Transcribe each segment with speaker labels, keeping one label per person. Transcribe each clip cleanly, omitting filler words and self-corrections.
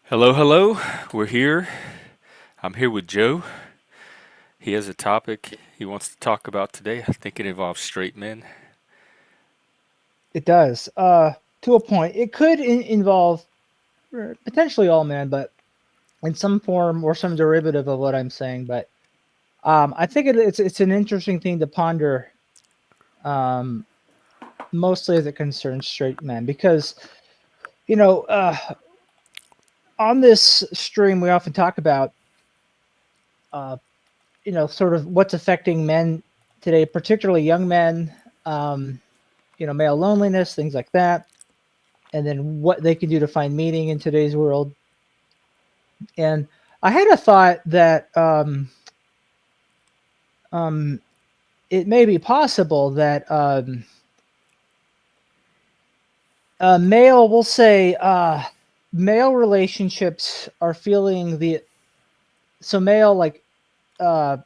Speaker 1: Hello, hello. We're here. I'm here with Joe. He has a topic he wants to talk about today. I think it involves straight men.
Speaker 2: It does. To a point. It could involve potentially all men, but in some form or some derivative of what I'm saying. But I think it's an interesting thing to ponder, um, mostly as it concerns straight men, because you know, uh, on this stream we often talk about, uh, sort of what's affecting men today, particularly young men. Um, Male loneliness, things like that, and then what they can do to find meaning in today's world. And I had a thought that um, it may be possible that we'll say, male relationships are feeling male, like, uh,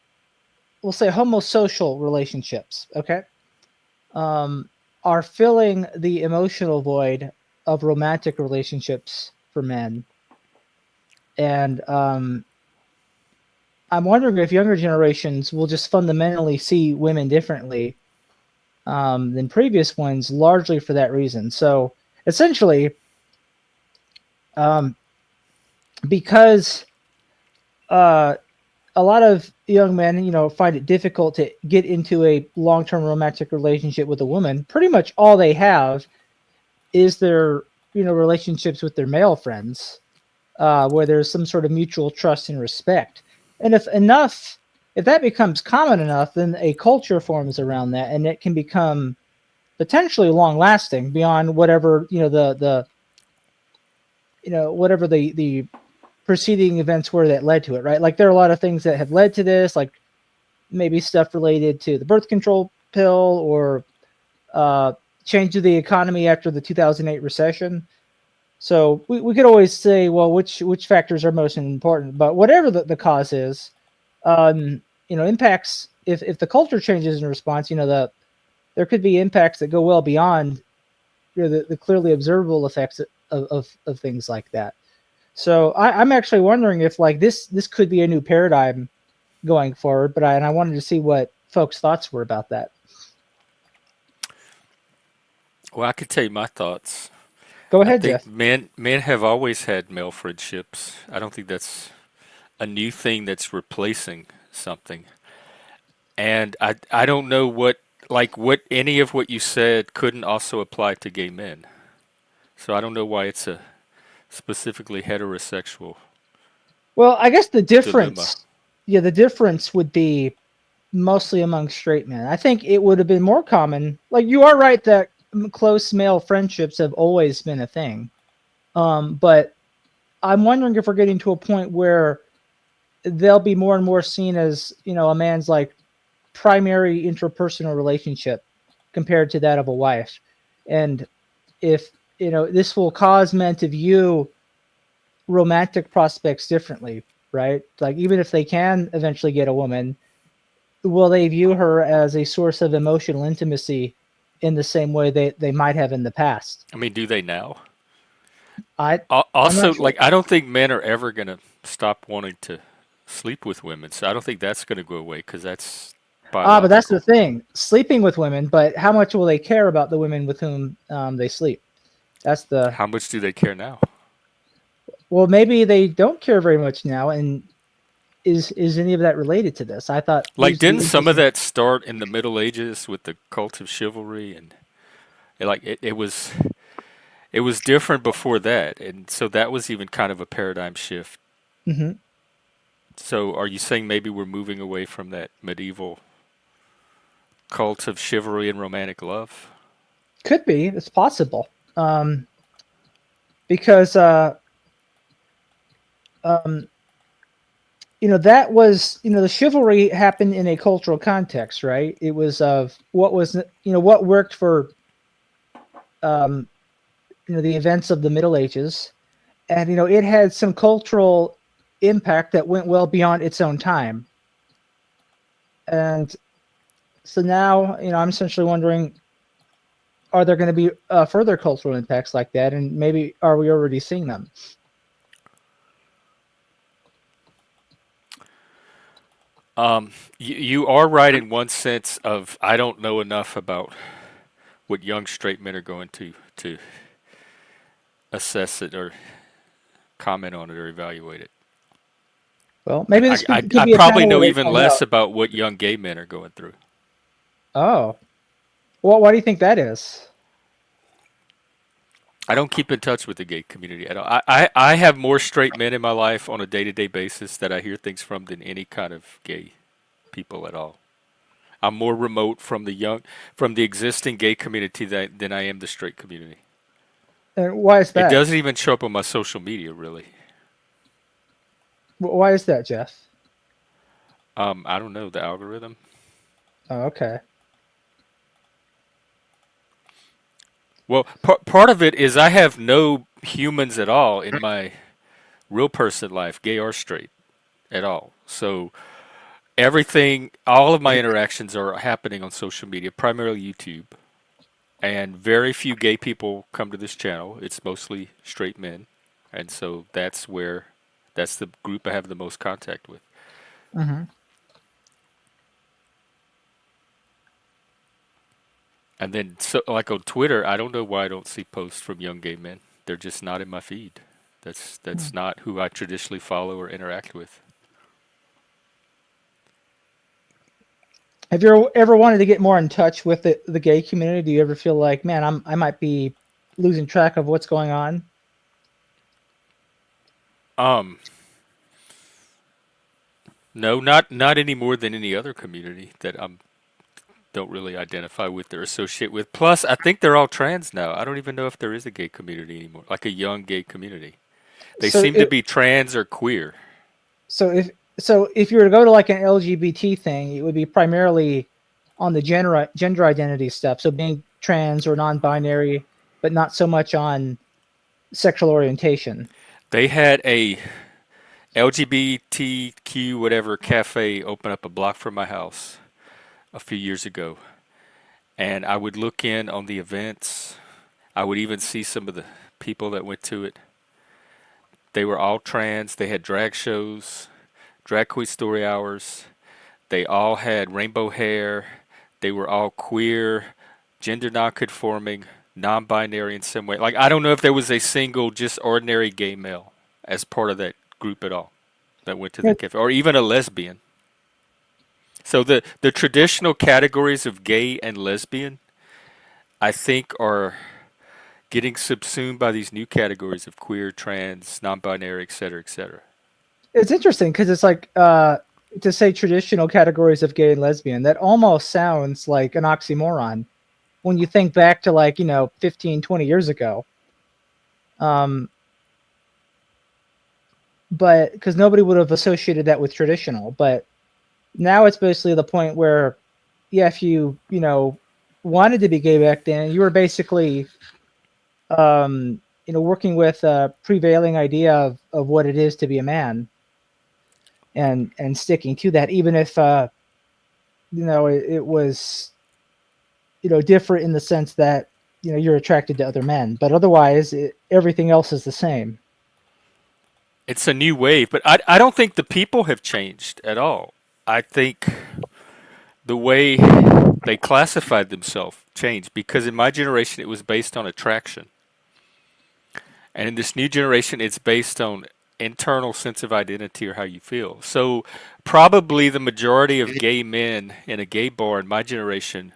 Speaker 2: we'll say homosocial relationships, okay, um, are filling the emotional void of romantic relationships for men. And I'm wondering if younger generations will just fundamentally see women differently than previous ones, largely for that reason. So essentially, um, because uh, a lot of young men, find it difficult to get into a long-term romantic relationship with a woman, pretty much all they have is their, relationships with their male friends, where there's some sort of mutual trust and respect. And if that becomes common enough, then a culture forms around that, and it can become potentially long lasting beyond whatever whatever the preceding events were that led to it, right? Like, there are a lot of things that have led to this, like maybe stuff related to the birth control pill, or uh, change of the economy after the 2008 recession. So we could always say, well, which factors are most important, but whatever the cause is, impacts, if the culture changes in response, there could be impacts that go well beyond, the clearly observable effects of things like that. So I'm actually wondering if, like, this could be a new paradigm going forward. But I wanted to see what folks' thoughts were about that.
Speaker 1: Well, I could tell you my thoughts.
Speaker 2: Go
Speaker 1: I
Speaker 2: ahead,
Speaker 1: think
Speaker 2: Jeff.
Speaker 1: men have always had male friendships. I don't think that's a new thing that's replacing something. And I don't know what any of what you said couldn't also apply to gay men. So I don't know why it's a specifically heterosexual
Speaker 2: Well, I guess
Speaker 1: dilemma.
Speaker 2: the difference would be mostly among straight men. I think it would have been more common. Like, you are right that close male friendships have always been a thing. But I'm wondering if we're getting to a point where they'll be more and more seen as, a man's, like, primary interpersonal relationship compared to that of a wife. And if, this will cause men to view romantic prospects differently, right? Like, even if they can eventually get a woman, will they view her as a source of emotional intimacy in the same way they might have in the past?
Speaker 1: I mean, do they now?
Speaker 2: I I'm not
Speaker 1: Also,
Speaker 2: sure.
Speaker 1: like, I don't think men are ever going to stop wanting to sleep with women. So I don't think that's going to go away because that's
Speaker 2: But that's the
Speaker 1: biological.
Speaker 2: thing: sleeping with women. But how much will they care about the women with whom they sleep? That's the
Speaker 1: How much do they care now?
Speaker 2: Well, maybe they don't care very much now. And is any of that related to this? I thought
Speaker 1: Like,
Speaker 2: these would be
Speaker 1: didn't some of
Speaker 2: interesting.
Speaker 1: that start in the Middle Ages with the cult of chivalry and it was different before that, and so that was even kind of a paradigm shift.
Speaker 2: Hmm.
Speaker 1: So, are you saying maybe we're moving away from that medieval cult of chivalry and romantic love?
Speaker 2: Could be. It's possible. Um, because um, that was, the chivalry happened in a cultural context, right? It was of what was, what worked for, um, the events of the Middle Ages. And, it had some cultural impact that went well beyond its own time. And so now, I'm essentially wondering, are there going to be further cultural impacts like that? And maybe are we already seeing them?
Speaker 1: You are right in one sense of I don't know enough about what young straight men are going to assess it or comment on it or evaluate it.
Speaker 2: Well,
Speaker 1: And
Speaker 2: maybe this could
Speaker 1: I
Speaker 2: be a
Speaker 1: probably
Speaker 2: panel where
Speaker 1: know
Speaker 2: they
Speaker 1: even
Speaker 2: find out.
Speaker 1: less about what young gay men are going through.
Speaker 2: Oh, well, why do you think that is?
Speaker 1: I don't keep in touch with the gay community at all. I have more straight men in my life on a day to day basis that I hear things from than any kind of gay people at all. I'm more remote from the existing gay community than I am the straight community.
Speaker 2: And why is
Speaker 1: It
Speaker 2: that?
Speaker 1: doesn't even show up on my social media, really.
Speaker 2: Why is that, Jeff?
Speaker 1: I don't know the algorithm.
Speaker 2: Oh, okay.
Speaker 1: Well, part of it is I have no humans at all in my real person life, gay or straight, at all. So all of my interactions are happening on social media, primarily YouTube. And very few gay people come to this channel. It's mostly straight men. And so that's the group I have the most contact with.
Speaker 2: Hmm.
Speaker 1: And then, so like on Twitter, I don't know why I don't see posts from young gay men. They're just not in my feed. That's not who I traditionally follow or interact with.
Speaker 2: Have you ever wanted to get more in touch with the gay community? Do you ever feel like, man, I might be losing track of what's going on?
Speaker 1: Um, no, not any more than any other community that I don't really identify with or associate with. Plus, I think they're all trans now. I don't even know if there is a gay community anymore, like a young gay community. They
Speaker 2: So
Speaker 1: seem to be trans or queer.
Speaker 2: so if if you were to go to like an LGBT thing, it would be primarily on the gender identity stuff. So being trans or non-binary, but not so much on sexual orientation.
Speaker 1: They had a LGBTQ whatever cafe open up a block from my house a few years ago, and I would look in on the events. I would even see some of the people that went to it. They were all trans. They had drag shows, drag queen story hours. They all had rainbow hair. They were all queer, gender non-conforming, non-binary in some way. Like I don't know if there was a single just ordinary gay male as part of that group at all that went to the
Speaker 2: Yeah,
Speaker 1: cafe, or even a lesbian. So the traditional categories of gay and lesbian, I think, are getting subsumed by these new categories of queer, trans, non-binary, et cetera, et cetera.
Speaker 2: it's interesting because it's like to say traditional categories of gay and lesbian, that almost sounds like an oxymoron when you think back to like, 15, 20 years ago. Um, but because nobody would have associated that with traditional, but now it's basically the point where, yeah, if you wanted to be gay back then, you were basically working with a prevailing idea of what it is to be a man, and sticking to that, even if it was different in the sense that you're attracted to other men, but otherwise everything else is the same.
Speaker 1: It's a new wave, but I don't think the people have changed at all. I think the way they classified themselves changed because in my generation it was based on attraction. And in this new generation it's based on internal sense of identity or how you feel. So probably the majority of gay men in a gay bar in my generation,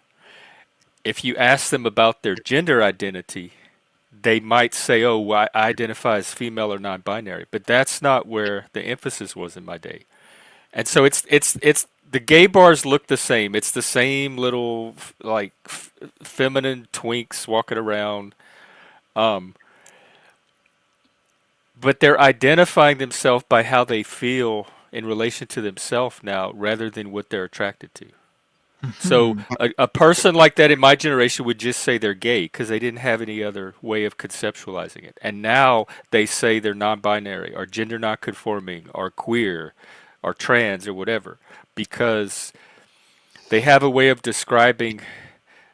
Speaker 1: if you ask them about their gender identity, they might say, "Oh, well, I identify as female or non-binary," but that's not where the emphasis was in my day. And so it's the gay bars look the same. It's the same little like feminine twinks walking around, um, but they're identifying themselves by how they feel in relation to themselves now, rather than what they're attracted to. So
Speaker 2: Hmm.
Speaker 1: a person like that in my generation would just say they're gay because they didn't have any other way of conceptualizing it. And now they say they're non-binary or gender non-conforming or queer or trans or whatever because they have a way of describing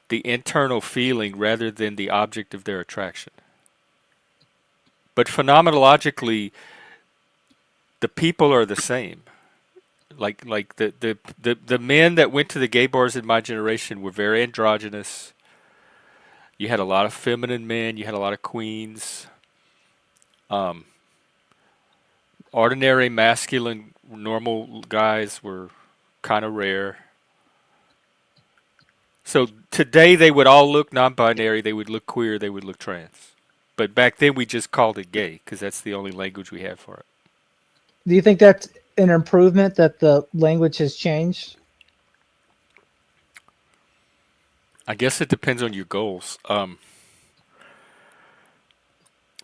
Speaker 1: the internal feeling rather than the object of their attraction. But phenomenologically, the people are the same. Like the men that went to the gay bars in my generation were very androgynous. You had a lot of feminine men. You had a lot of queens. Um, Ordinary masculine normal guys were kind of rare. So today they would all look non-binary. They would look queer. They would look trans. But back then we just called it gay because that's the only language we had for it.
Speaker 2: Do you think that's an improvement that the language has changed?
Speaker 1: I guess it depends on your goals.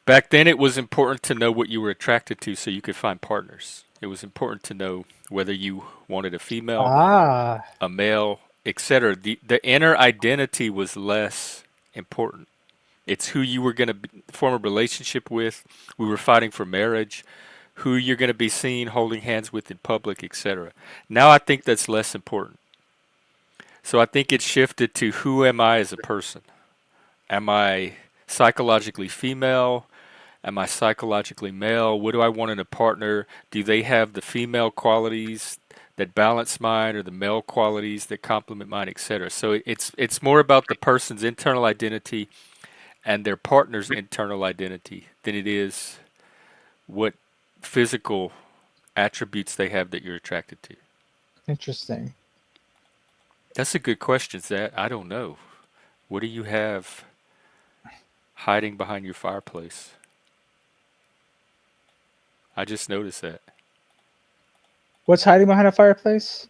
Speaker 1: Back then, it was important to know what you were attracted to so you could find partners. It was important to know whether you wanted a female,
Speaker 2: Ah,
Speaker 1: a male, etc. The inner identity was less important. It's who you were going to form a relationship with. We were fighting for marriage, who you're going to be seen holding hands with in public, etc. Now I think that's less important. So I think it shifted to who am I as a person? Am I psychologically female? Am I psychologically male? What do I want in a partner? Do they have the female qualities that balance mine or the male qualities that complement mine, etc.? So it's more about the person's internal identity and their partner's internal identity than it is what physical attributes they have that you're attracted to.
Speaker 2: interesting.
Speaker 1: That's a good question, Zach. I don't know. What do you have hiding behind your fireplace? I just noticed that.
Speaker 2: What's hiding behind a fireplace?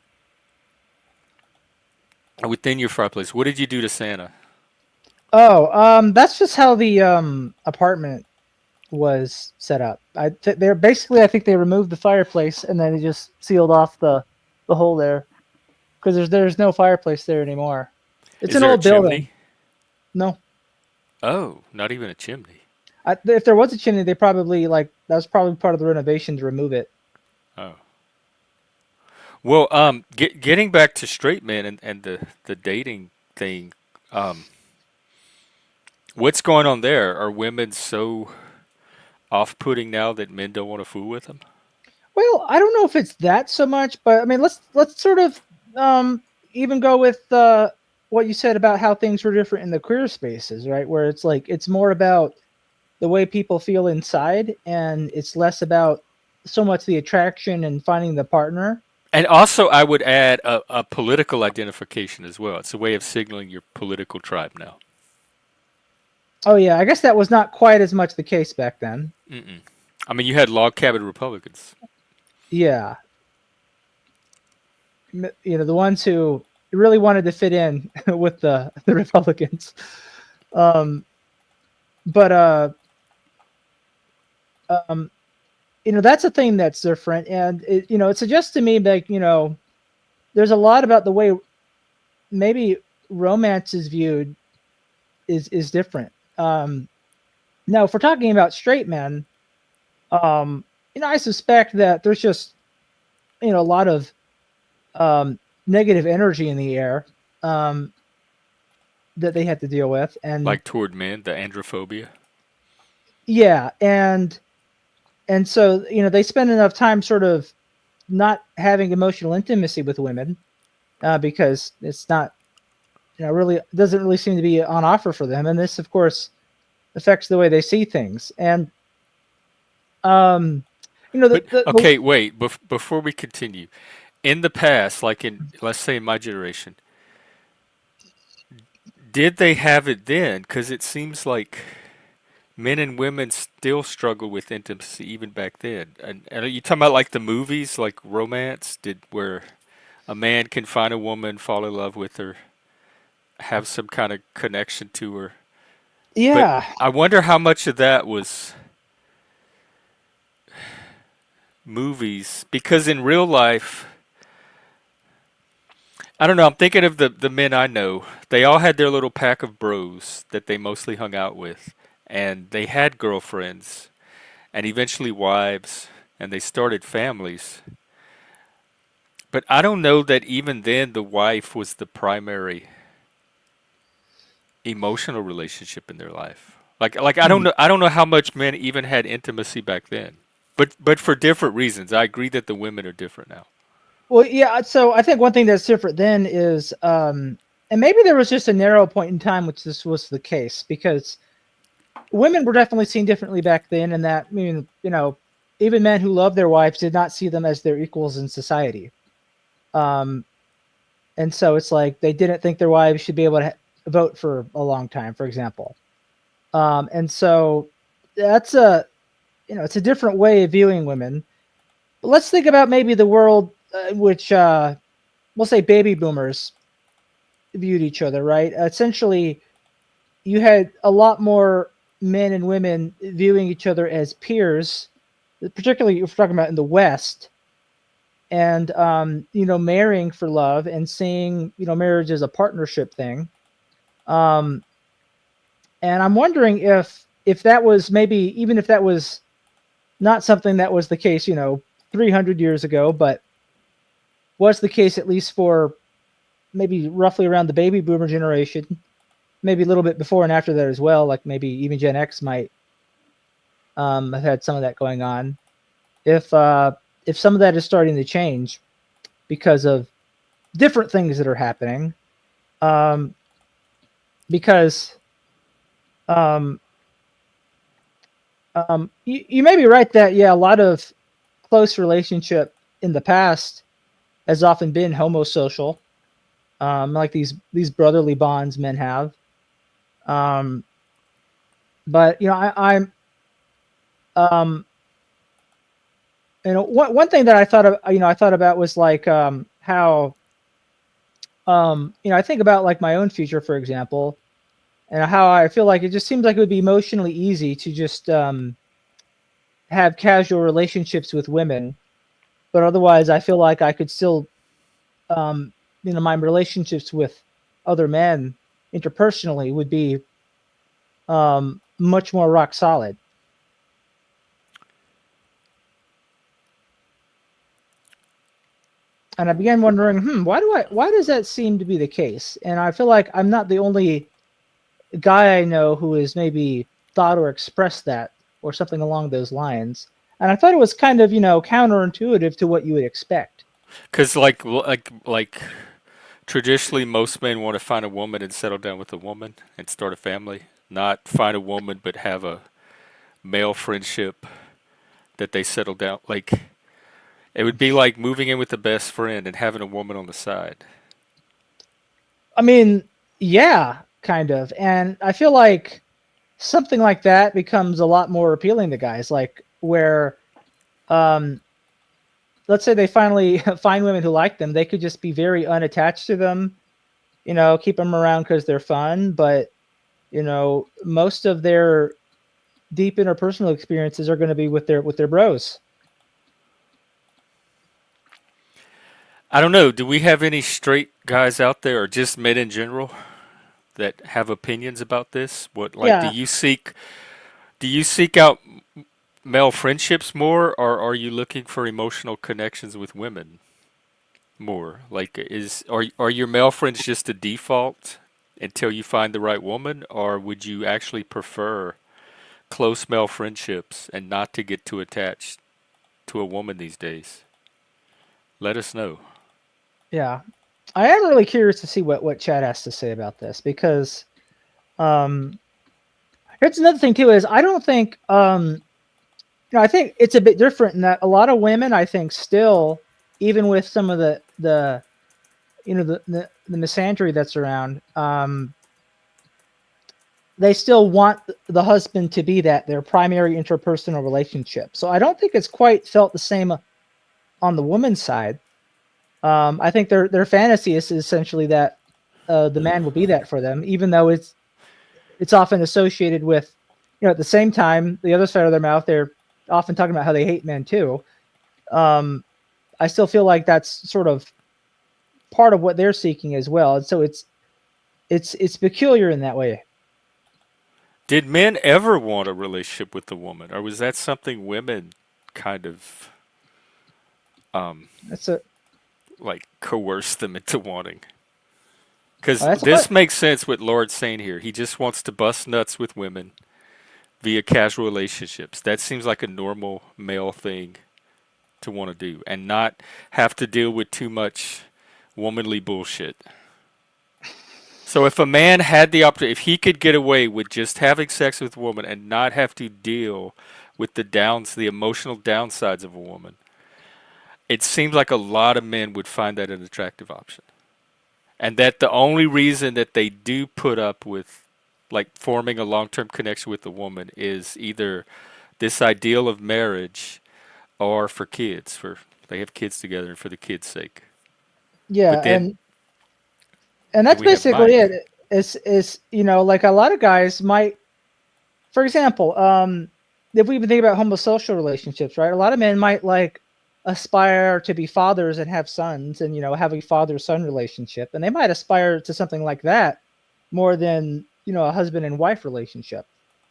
Speaker 1: Within your fireplace, what did you do to Santa?
Speaker 2: Oh, that's just how the apartment was set up. They're basically, I think they removed the fireplace and then they just sealed off the hole there because there's no fireplace there anymore. It's
Speaker 1: Is
Speaker 2: an
Speaker 1: there a
Speaker 2: old building.
Speaker 1: chimney?
Speaker 2: No,
Speaker 1: Oh, not even a chimney.
Speaker 2: if there was a chimney, they probably like that was probably part of the renovation to remove it.
Speaker 1: Oh. Well, getting back to straight men and the dating thing, um, what's going on there? Are women so off-putting now that men don't want to fool with them?
Speaker 2: Well, I don't know if it's that so much, but I mean, let's sort of um, even go with what you said about how things were different in the queer spaces, right? Where it's like it's more about the way people feel inside, and it's less about so much the attraction and finding the partner.
Speaker 1: And also, I would add a political identification as well. It's a way of signaling your political tribe now.
Speaker 2: Oh yeah, I guess that was not quite as much the case back then.
Speaker 1: Mm-mm. I mean, you had log cabin Republicans.
Speaker 2: Yeah, the ones who really wanted to fit in with the Republicans. Um, but um, that's a thing that's different, and it suggests to me like there's a lot about the way maybe romance is viewed is different. Now, if we're talking about straight men, I suspect that there's just a lot of negative energy in the air that they have to deal with, and
Speaker 1: Like toward men, the androphobia.
Speaker 2: yeah, and so they spend enough time sort of not having emotional intimacy with women because it's not really doesn't really seem to be on offer for them, and this of course affects the way they see things. And um
Speaker 1: But okay, wait. Before we continue, in the past, like in let's say in my generation, did they have it then? Because it seems like men and women still struggle with intimacy even back then. And are you talking about like the movies, like romance, did where a man can find a woman, fall in love with her, have some kind of connection to her? But
Speaker 2: yeah,
Speaker 1: I wonder how much of that was movies, because in real life, I don't know. I'm thinking of the men I know. They all had their little pack of bros that they mostly hung out with, and they had girlfriends and eventually wives, and they started families. But I don't know that even then the wife was the primary emotional relationship in their life. Like
Speaker 2: hmm.
Speaker 1: I don't know how much men even had intimacy back then. But for different reasons. I agree that the women are different now.
Speaker 2: Well, yeah. So I think one thing that's different then is, and maybe there was just a narrow point in time which this was the case because women were definitely seen differently back then, and that, I mean, even men who loved their wives did not see them as their equals in society. Um, and so it's like they didn't think their wives should be able to vote for a long time, for example. And so that's it's a different way of viewing women. But let's think about maybe the world which we'll say baby boomers viewed each other, right? Essentially, you had a lot more men and women viewing each other as peers, particularly if we're talking about in the West, and marrying for love and seeing marriage as a partnership thing. Um, and I'm wondering if that was maybe even if that was not something that was the case, 300 years ago, but was the case at least for maybe roughly around the baby boomer generation, maybe a little bit before and after that as well. Like maybe even Gen X might have had some of that going on. If some of that is starting to change because of different things that are happening, um, because um, you may be right that yeah, a lot of close relationship in the past has often been homosocial, like these brotherly bonds men have. Um, but I'm um, one thing that I thought of, I thought about was like how I think about like my own future, for example, and how I feel like it just seems like it would be emotionally easy to just have casual relationships with women, but otherwise, I feel like I could still, my relationships with other men interpersonally would be much more rock solid. And I began wondering, why does that seem to be the case? And I feel like I'm not the only guy I know who has maybe thought or expressed that or something along those lines. And I thought it was kind of, counterintuitive to what you would expect.
Speaker 1: Because like traditionally, most men want to find a woman and settle down with a woman and start a family, not find a woman but have a male friendship that they settle down. Like it would be like moving in with a best friend and having a woman on the side.
Speaker 2: I mean, yeah, kind of. And I feel like something like that becomes a lot more appealing to guys, like where um let's say they finally find women who like them, they could just be very unattached to them, keep them around because they're fun, but most of their deep interpersonal experiences are going to be with their bros.
Speaker 1: I don't know. Do we have any straight guys out there, or just men in general, that have opinions about this? What like
Speaker 2: Yeah,
Speaker 1: do you seek out male friendships more, or are you looking for emotional connections with women more? Like, are your male friends just a default until you find the right woman, or would you actually prefer close male friendships and not to get too attached to a woman these days? Let us know.
Speaker 2: yeah. I am really curious to see what Chad has to say about this because um here's another thing too is I don't think I think it's a bit different in that a lot of women I think still, even with some of the the misandry that's around, they still want the husband to be their primary interpersonal relationship. So I don't think it's quite felt the same on the woman's side. I think their fantasy is essentially that the man will be that for them, even though it's often associated with, at the same time, the other side of their mouth, they're often talking about how they hate men too. Um, I still feel like that's sort of part of what they're seeking as well, and so it's peculiar in that way.
Speaker 1: Did men ever want a relationship with a woman, or was that something women kind of um,
Speaker 2: That's a
Speaker 1: like coerced them into wanting? Because
Speaker 2: that's a
Speaker 1: this
Speaker 2: que-
Speaker 1: makes sense what Lord's saying here. He just wants to bust nuts with women via casual relationships. That seems like a normal male thing to want to do and not have to deal with too much womanly bullshit. So if a man had the opportunity, if he could get away with just having sex with a woman and not have to deal with the emotional downsides of a woman, it seems like a lot of men would find that an attractive option. And that the only reason that they do put up with like forming a long-term connection with a woman is either this ideal of marriage or for kids, for they have kids together and for the kids' sake.
Speaker 2: Yeah,
Speaker 1: But
Speaker 2: and
Speaker 1: then
Speaker 2: that's
Speaker 1: we have
Speaker 2: basically
Speaker 1: Mike.
Speaker 2: it. Is like a lot of guys might, for example, if we even think about homosocial relationships, right? A lot of men might like aspire to be fathers and have sons, and have a father-son relationship, and they might aspire to something like that more than a husband and wife relationship.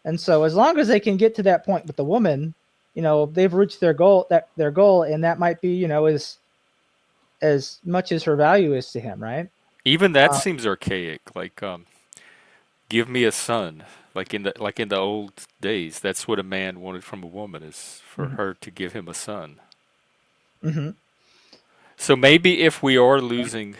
Speaker 2: And so, as long as they can get to that point with the woman, they've reached their goal, and that might be as much as her value is to him, right?
Speaker 1: Even that
Speaker 2: Uh,
Speaker 1: seems archaic. Like give me a son. Like in the old days, that's what a man wanted from a woman is for
Speaker 2: mhm,
Speaker 1: her to give him a son.
Speaker 2: mhm.
Speaker 1: So maybe if we are losing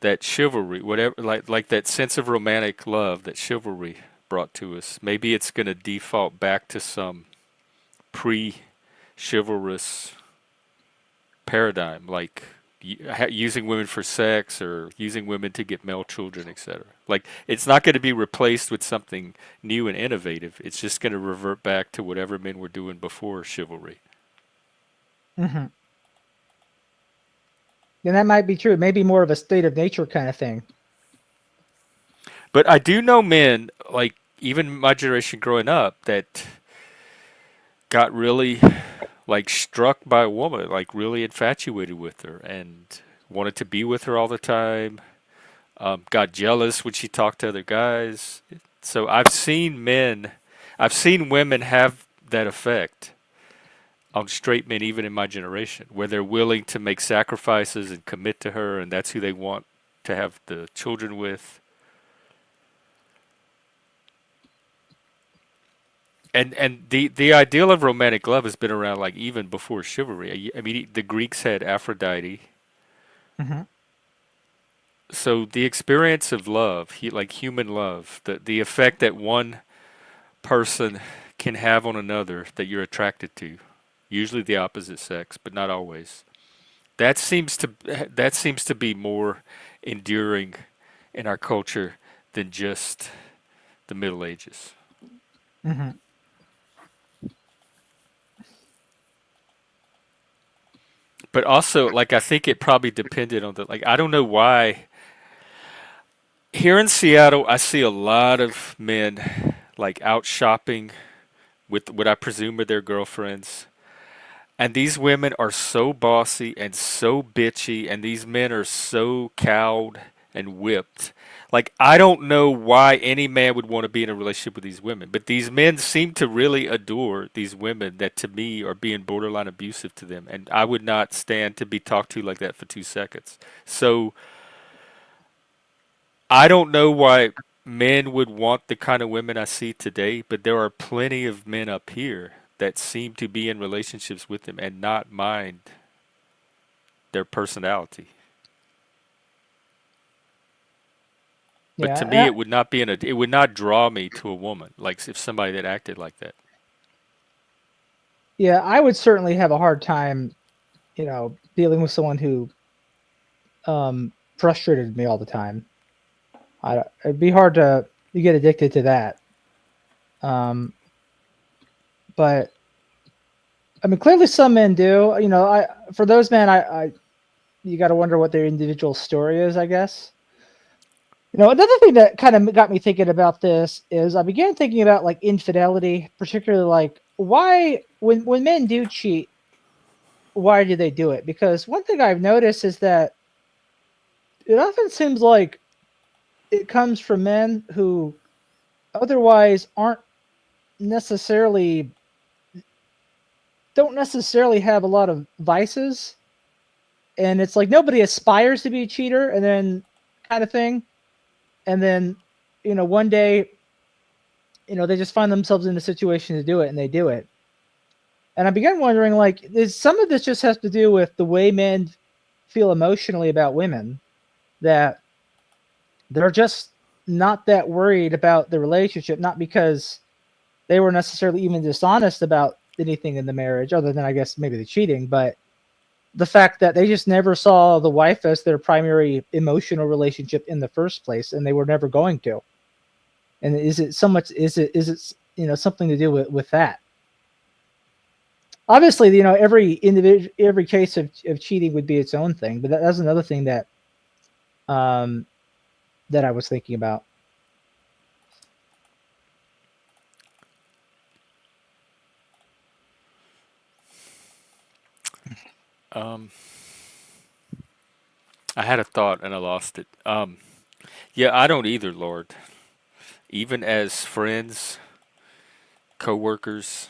Speaker 1: that chivalry, whatever, like that sense of romantic love that chivalry brought to us, maybe it's going to default back to some pre-chivalrous paradigm, like using women for sex or using women to get male children, etc. Like it's not going to be replaced with something new and innovative. It's just going to revert back to whatever men were doing before chivalry.
Speaker 2: Mhm. And that might be true. Maybe more of a state of nature kind of thing.
Speaker 1: But I do know men, like even my generation growing up, that got really like struck by a woman, like really infatuated with her and wanted to be with her all the time. Got jealous when she talked to other guys. So I've seen women have that effect on straight men, even in my generation, where they're willing to make sacrifices and commit to her, and that's who they want to have the children with. And the ideal of romantic love has been around like even before chivalry. I mean, the Greeks had Aphrodite.
Speaker 2: Mhm.
Speaker 1: So the experience of love, like human love, the effect that one person can have on another that you're attracted to, usually the opposite sex, but not always. That seems to that seems to be more enduring in our culture than just the Middle Ages.
Speaker 2: Mhm.
Speaker 1: But also, like I think it probably depended on the like I don't know why here in Seattle I see a lot of men like out shopping with what I presume are their girlfriends. And these women are so bossy and so bitchy, and these men are so cowed and whipped. Like, I don't know why any man would want to be in a relationship with these women, but these men seem to really adore these women that to me are being borderline abusive to them, and I would not stand to be talked to like that for 2 seconds. So, I don't know why men would want the kind of women I see today, but there are plenty of men up here that seem to be in relationships with them and not mind their personality. But to me,
Speaker 2: Yeah.
Speaker 1: it would not draw me to a woman like if somebody that acted like that.
Speaker 2: Yeah. I would certainly have a hard time, dealing with someone who frustrated me all the time. It'd be hard to get addicted to that. Um, but I mean, clearly some men do. I for those men, I you got to wonder what their individual story is, I guess. Another thing that kind of got me thinking about this is I began thinking about like infidelity, particularly like why when men do cheat, why do they do it? Because one thing I've noticed is that it often seems like it comes from men who otherwise aren't necessarily don't necessarily have a lot of vices, and it's like nobody aspires to be a cheater, and then kind of thing, and then one day they just find themselves in a situation to do it, and they do it. And I began wondering, like, is some of this just has to do with the way men feel emotionally about women, that they're just not that worried about the relationship, not because they were necessarily even dishonest about anything in the marriage, other than I guess maybe the cheating, but the fact that they just never saw the wife as their primary emotional relationship in the first place, and they were never going to. And is it so much? Is it something to do with that? Obviously, every individual, every case of cheating would be its own thing, but that's another thing um, that I was thinking about.
Speaker 1: Um, I had a thought and I lost it. Yeah, I don't either, Lord. Even as friends, coworkers,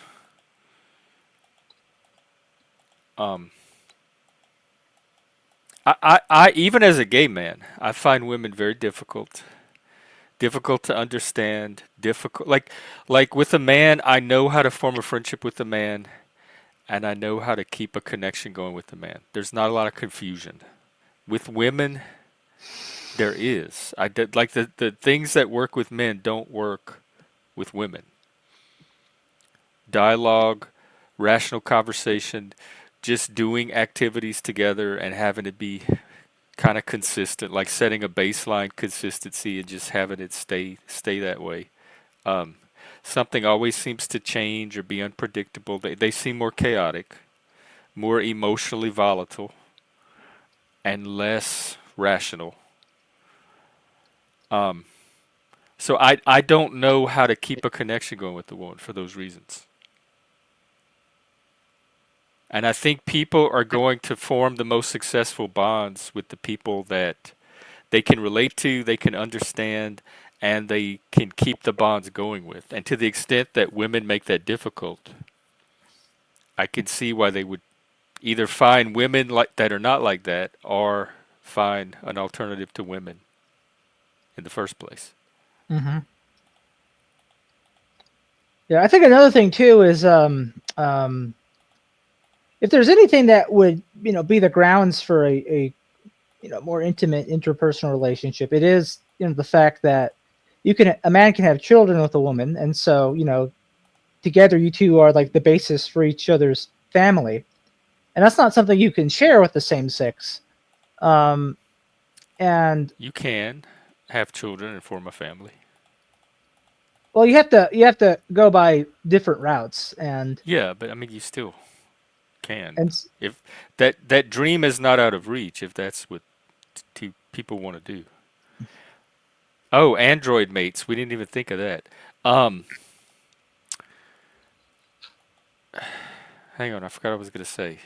Speaker 1: um, even as a gay man, I find women very difficult. Difficult to understand. Difficult, like with a man, I know how to form a friendship with a man, and I know how to keep a connection going with the man. There's not a lot of confusion. With women, there is. I did like the things that work with men don't work with women. Dialogue, rational conversation, just doing activities together and having it be kind of consistent, like setting a baseline consistency and just having it stay that way. Um, Something always seems to change or be unpredictable. They seem more chaotic, more emotionally volatile, and less rational. Um, so I don't know how to keep a connection going with the woman for those reasons. And I think people are going to form the most successful bonds with the people that they can relate to, they can understand, and they can keep the bonds going with. And to the extent that women make that difficult, I can see why they would either find women like that are not like that or find an alternative to women in the first place.
Speaker 2: Hmm. Yeah, I think another thing too is if there's anything that would be the grounds for a more intimate interpersonal relationship, it is the fact that a man can have children with a woman, and so together you two are like the basis for each other's family, and that's not something you can share with the same sex. Um, and
Speaker 1: You can have children and form a family.
Speaker 2: well, you have to go by different routes,
Speaker 1: Yeah, but I mean, you still can.
Speaker 2: and
Speaker 1: If that dream is not out of reach, if that's what people want to do. Oh, Android mates. We didn't even think of that. Um, Hang on, I forgot what I was gonna say.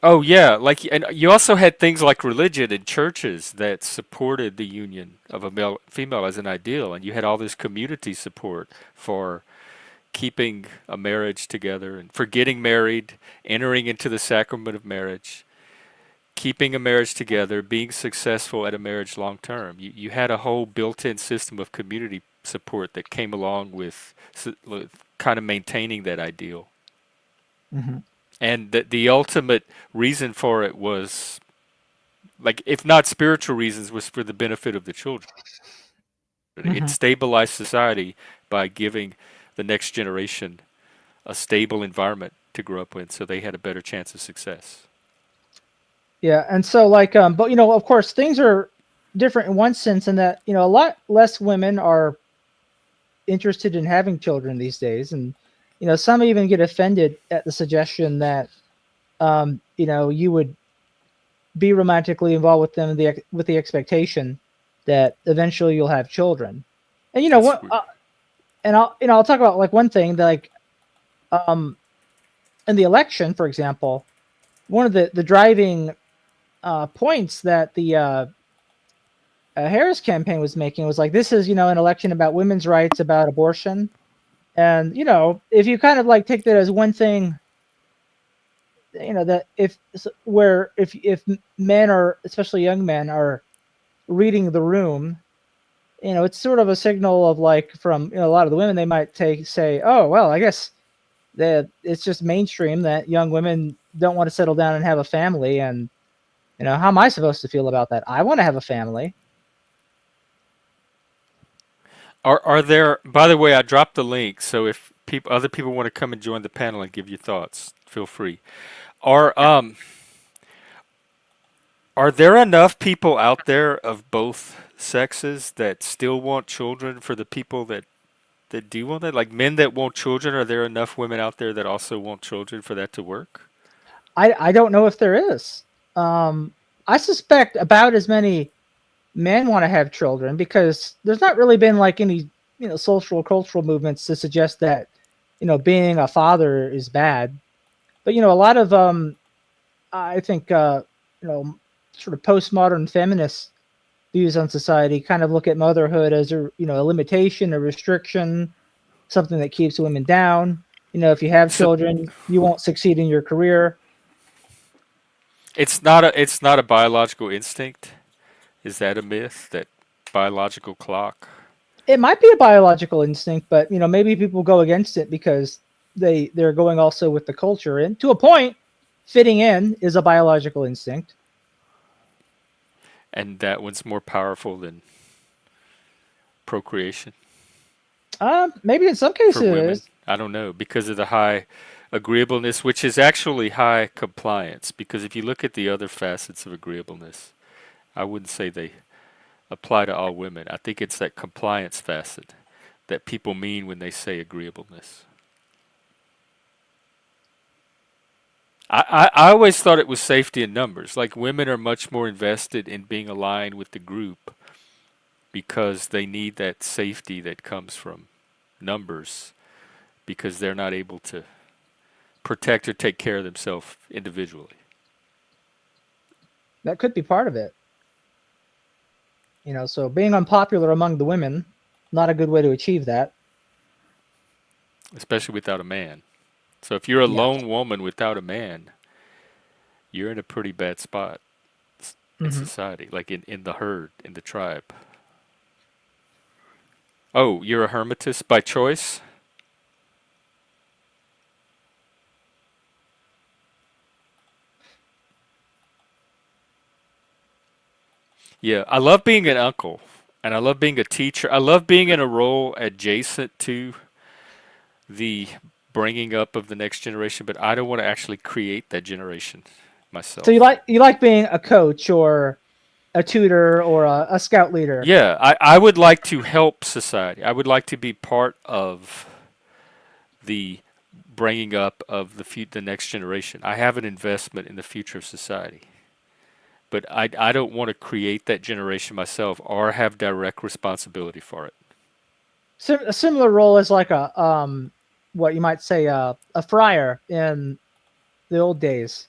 Speaker 1: Oh yeah, like and you also had things like religion and churches that supported the union of a male female as an ideal, and you had all this community support for keeping a marriage together and for getting married, entering into the sacrament of marriage, keeping a marriage together, being successful at a marriage long term. You had a whole built-in system of community support that came along with kind of maintaining that ideal.
Speaker 2: Mhm,
Speaker 1: And the ultimate reason for it was, like, if not spiritual reasons, was for the benefit of the children. It
Speaker 2: mhm.
Speaker 1: stabilized society by giving the next generation a stable environment to grow up in so they had a better chance of success.
Speaker 2: Yeah, and so like but of course things are different in one sense in that a lot less women are interested in having children these days, and some even get offended at the suggestion that you would be romantically involved with them with the expectation that eventually you'll have children. And
Speaker 1: That's
Speaker 2: what
Speaker 1: weird.
Speaker 2: and I'll talk about like one thing that, like, um in the election, for example, one of the driving points that the Harris campaign was making was like, this is an election about women's rights, about abortion. And if you kind of like take that as one thing, that if men, are especially young men, are reading the room, it's sort of a signal of, like, from a lot of the women, they might say, oh well, I guess It's just mainstream that young women don't want to settle down and have a family. And how am I supposed to feel about that? I want to have a family.
Speaker 1: Are there? By the way, I dropped the link, so if other people want to come and join the panel and give you thoughts, feel free. Are
Speaker 2: Yeah.
Speaker 1: um are there enough people out there of both sexes that still want children for the people that do want that? Like men that want children, are there enough women out there that also want children for that to work?
Speaker 2: I don't know if there is. Um, I suspect about as many men want to have children because there's not really been like any social or cultural movements to suggest that being a father is bad. But a lot of I think you know sort of postmodern feminist views on society kind of look at motherhood as a limitation, a restriction, something that keeps women down. If you have
Speaker 1: So
Speaker 2: children, you won't succeed in your career.
Speaker 1: it's not a biological instinct. Is that a myth? That biological clock?
Speaker 2: It might be a biological instinct, but maybe people go against it because they're going also with the culture. And to a point, fitting in is a biological instinct.
Speaker 1: And that one's more powerful than procreation
Speaker 2: Maybe in some
Speaker 1: for
Speaker 2: cases it
Speaker 1: women?
Speaker 2: is.
Speaker 1: I don't know, because of the high agreeableness, which is actually high compliance. Because if you look at the other facets of agreeableness, I wouldn't say they apply to all women. I think it's that compliance facet that people mean when they say agreeableness. I always thought it was safety in numbers. Like women are much more invested in being aligned with the group because they need that safety that comes from numbers because they're not able to protect or take care of themselves individually.
Speaker 2: That could be part of it. So being unpopular among the women, not a good way to achieve that.
Speaker 1: Especially without a man. So if you're a
Speaker 2: Yeah.
Speaker 1: lone woman without a man, you're in a pretty bad spot in
Speaker 2: Hmm.
Speaker 1: society, like in the herd, in the tribe. Oh, you're a hermetist by choice? Yeah, I love being an uncle and I love being a teacher. I love being in a role adjacent to the bringing up of the next generation, but I don't want to actually create that generation
Speaker 2: So you
Speaker 1: myself.
Speaker 2: like being a coach or a tutor or a scout leader.
Speaker 1: Yeah, I would like to help society. I would like to be part of the bringing up of the next generation. I have an investment in the future of society, but I don't want to create that generation myself or have direct responsibility for it.
Speaker 2: A similar role as like a what you might say a friar in the old days.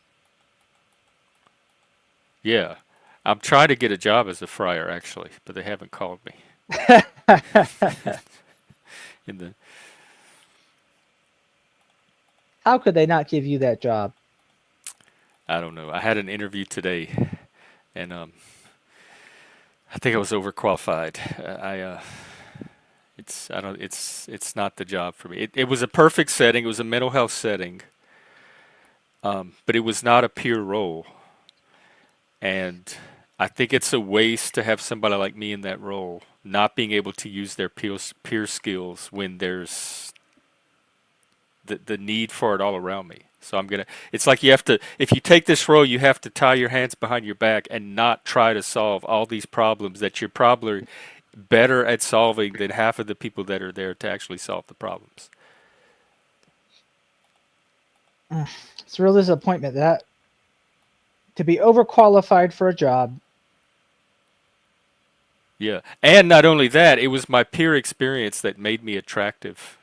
Speaker 1: Yeah, I'm trying to get a job as a friar actually, but they haven't called me. In the
Speaker 2: How could they not give you that job?
Speaker 1: I don't know. I had an interview today, and I think I was overqualified. It's I don't it's not the job for me. It was a perfect setting. It was a mental health setting, but it was not a peer role, and I think it's a waste to have somebody like me in that role not being able to use their peer skills when there's the need for it all around me. So I'm gonna. It's like you have to. If you take this role, you have to tie your hands behind your back and not try to solve all these problems that you're probably better at solving than half of the people that are there to actually solve the problems.
Speaker 2: It's a real disappointment that to be overqualified for a job.
Speaker 1: Yeah, and not only that, it was my peer experience that made me attractive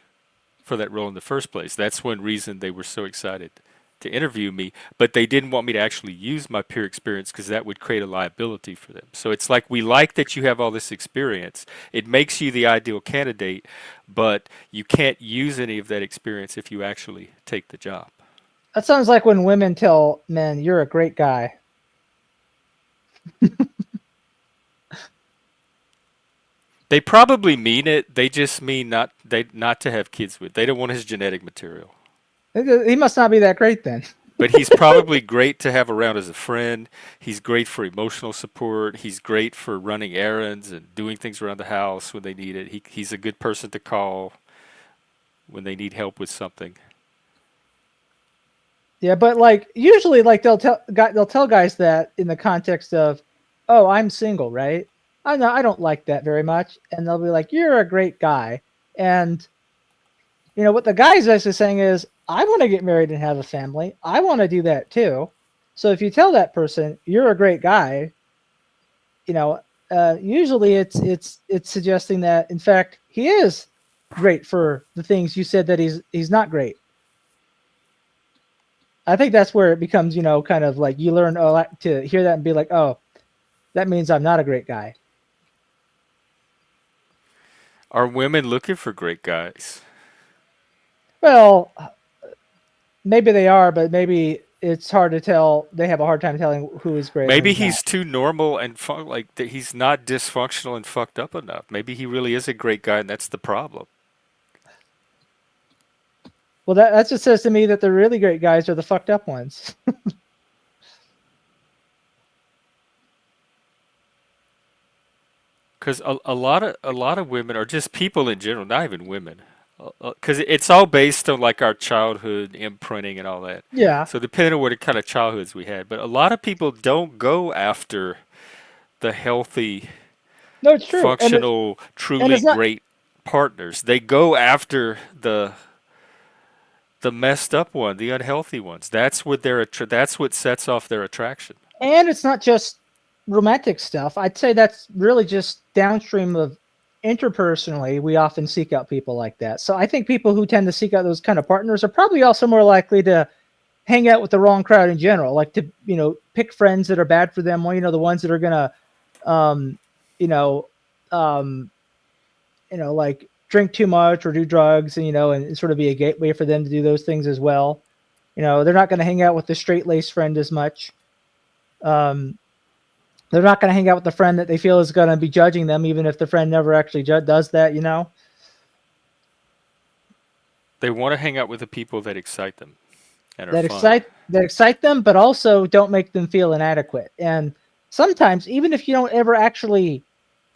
Speaker 1: for that role in the first place. That's one reason they were so excited to interview me, but they didn't want me to actually use my peer experience because that would create a liability for them. So it's like we like that you have all this experience. It makes you the ideal candidate, but you can't use any of that experience if you actually take the job.
Speaker 2: That sounds like when women tell men, "You're a great guy."
Speaker 1: They probably mean it. They just mean not to have kids with. They don't want his genetic material.
Speaker 2: He must not be that great then.
Speaker 1: But he's probably great to have around as a friend. He's great for emotional support. He's great for running errands and doing things around the house when they need it. He's a good person to call when they need help with something.
Speaker 2: Yeah, but like usually, like they'll tell guys that in the context of, "Oh, I'm single, right? I don't like that very much," and they'll be like, "You're a great guy," and what the guy's actually saying is, "I want to get married and have a family. I want to do that too." So if you tell that person you're a great guy, you know, usually it's suggesting that in fact he is great for the things you said that he's not great. I think that's where it becomes, kind of like you learn a lot to hear that and be like, oh, that means I'm not a great guy.
Speaker 1: Are women looking for great guys?
Speaker 2: Well, maybe they are, but maybe it's hard to tell. They have a hard time telling who is great and
Speaker 1: Maybe
Speaker 2: who's not.
Speaker 1: he's too normal and like that he's not dysfunctional and fucked up enough. Maybe he really is a great guy and that's the problem.
Speaker 2: Well, that just says to me that the really great guys are the fucked up ones.
Speaker 1: Because a lot of women are just people in general, not even women. Because it's all based on like our childhood imprinting and all that.
Speaker 2: Yeah,
Speaker 1: So depending on what kind of childhoods we had, but a lot of people don't go after the healthy,
Speaker 2: no, it's true,
Speaker 1: functional,
Speaker 2: and
Speaker 1: truly
Speaker 2: it's not,
Speaker 1: great partners. They go after the messed up one, the unhealthy ones. That's what sets off their attraction.
Speaker 2: and it's not just romantic stuff. I'd say that's really just downstream of interpersonally. We often seek out people like that. So I think people who tend to seek out those kind of partners are probably also more likely to hang out with the wrong crowd in general, like to pick friends that are bad for them. Well, the ones that are gonna, um, you know, um, like drink too much or do drugs, and and sort of be a gateway for them to do those things as well. They're not going to hang out with the straight laced friend as much. Um, they're not going to hang out with the friend that they feel is going to be judging them, even if the friend never actually does that.
Speaker 1: They want to hang out with the people that excite them and are
Speaker 2: that
Speaker 1: fun.
Speaker 2: excite them, but also don't make them feel inadequate. And sometimes, even if you don't ever actually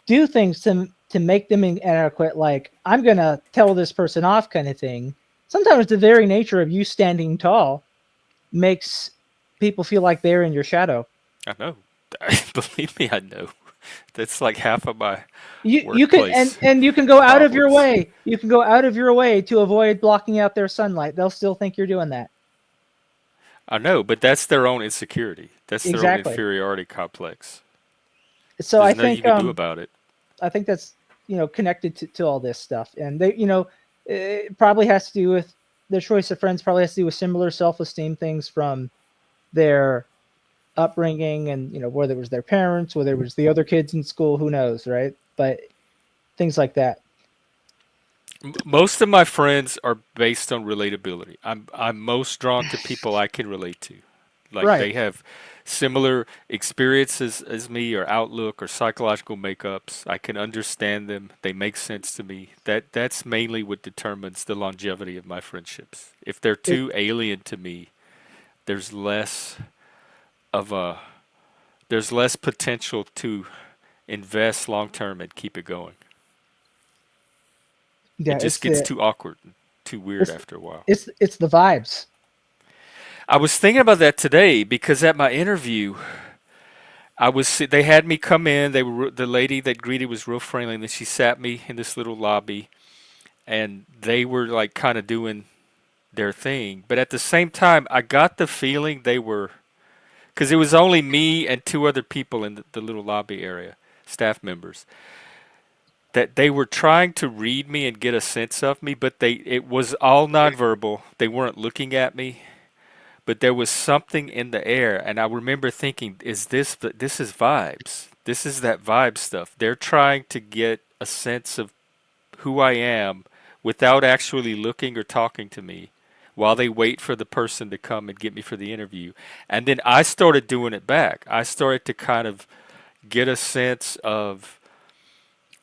Speaker 2: do things to make them inadequate, like I'm gonna tell this person off, kind of thing. Sometimes the very nature of you standing tall makes people feel like they're in your shadow.
Speaker 1: I know. Believe me, I know. That's like half of my
Speaker 2: You can
Speaker 1: workplace
Speaker 2: and you can go out of your
Speaker 1: problems.
Speaker 2: way. You can go out of your way to avoid blocking out their sunlight. They'll still think you're doing that.
Speaker 1: I know, but that's their own insecurity. That's their own
Speaker 2: Exactly.
Speaker 1: inferiority complex.
Speaker 2: So
Speaker 1: There's nothing you can do about it.
Speaker 2: I think that's connected to all this stuff, and they it probably has to do with their choice of friends. Probably has to do with similar self-esteem things from their upbringing, and whether it was their parents, whether it was the other kids in school, who knows, right? But things like that.
Speaker 1: Most of my friends are based on relatability. I'm most drawn to people I can relate to. Like
Speaker 2: Right.
Speaker 1: they have similar experiences as me or outlook or psychological makeups. I can understand them. They make sense to me. That's mainly what determines the longevity of my friendships. If they're
Speaker 2: It
Speaker 1: too alien to me, there's less of a there's less potential to invest long term and keep it going.
Speaker 2: yeah,
Speaker 1: It just gets too awkward and too weird
Speaker 2: it's
Speaker 1: after a while.
Speaker 2: it's the vibes.
Speaker 1: I was thinking about that today because at my interview, they had me come in. The lady that greeted was real friendly, and then she sat me in this little lobby, and they were like kind of doing their thing. But at the same time, I got the feeling they were because it was only me and two other people in the little lobby area, staff members, that they were trying to read me and get a sense of me, but it was all nonverbal. They weren't looking at me, but there was something in the air, and I remember thinking, this is vibes. This is that vibe stuff. They're trying to get a sense of who I am without actually looking or talking to me while they wait for the person to come and get me for the interview. And then I started doing it back. I started to kind of get a sense of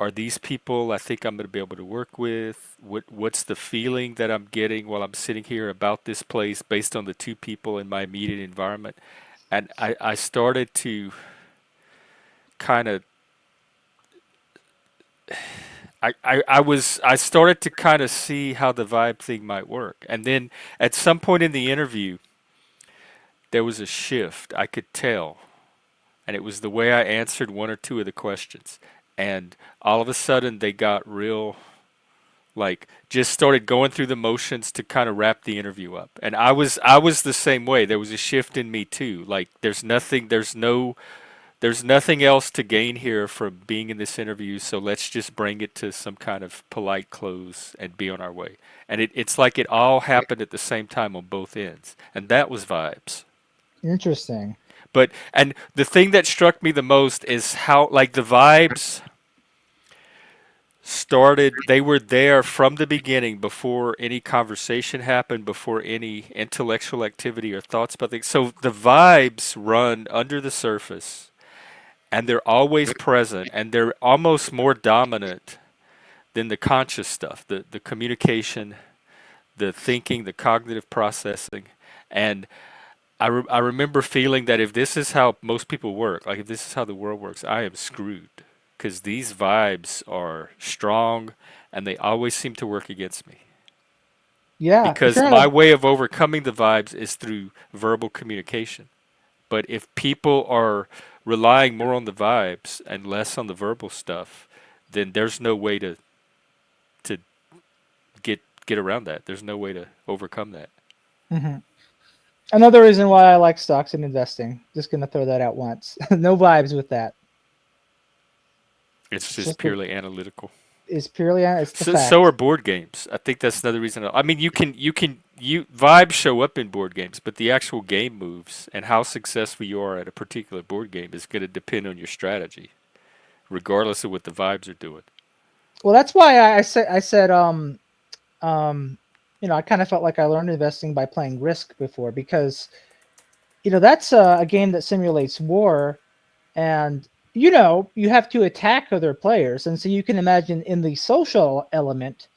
Speaker 1: are these people I think I'm going to be able to work with? What's the feeling that I'm getting while I'm sitting here about this place based on the two people in my immediate environment? And I started to kind of I started to kind of see how the vibe thing might work. And then at some point in the interview, there was a shift. I could tell. And it was the way I answered one or two of the questions. And all of a sudden they got real, like, just started going through the motions to kind of wrap the interview up. And I was the same way. There was a shift in me too. Like, there's nothing else to gain here from being in this interview, so let's just bring it to some kind of polite close and be on our way. And it's like it all happened at the same time on both ends. And that was vibes.
Speaker 2: Interesting.
Speaker 1: But and the thing that struck me the most is how, like, the vibes started, they were there from the beginning before any conversation happened, before any intellectual activity or thoughts about things. So the vibes run under the surface and they're always present and they're almost more dominant than the conscious stuff, the communication, the thinking, the cognitive processing. And I remember feeling that if this is how most people work, like if this is how the world works, I am screwed because these vibes are strong and they always seem to work against me.
Speaker 2: Yeah, if
Speaker 1: Because
Speaker 2: you're in
Speaker 1: my
Speaker 2: a
Speaker 1: way of overcoming the vibes is through verbal communication. But if people are relying more on the vibes and less on the verbal stuff, then there's no way to get around that. There's no way to overcome that.
Speaker 2: Mhm. Another reason why I like stocks and investing. Just gonna throw that out once. No vibes with that.
Speaker 1: It's
Speaker 2: It's
Speaker 1: just
Speaker 2: just the
Speaker 1: purely analytical.
Speaker 2: it's purely it's the
Speaker 1: So are
Speaker 2: facts.
Speaker 1: board games. I think that's another reason. I mean, you vibes show up in board games, but the actual game moves and how successful you are at a particular board game is going to depend on your strategy, regardless of what the vibes are doing.
Speaker 2: Well, that's why I said um I kind of felt like I learned investing by playing Risk before because that's a game that simulates war, and you have to attack other players, and so you can imagine in the social element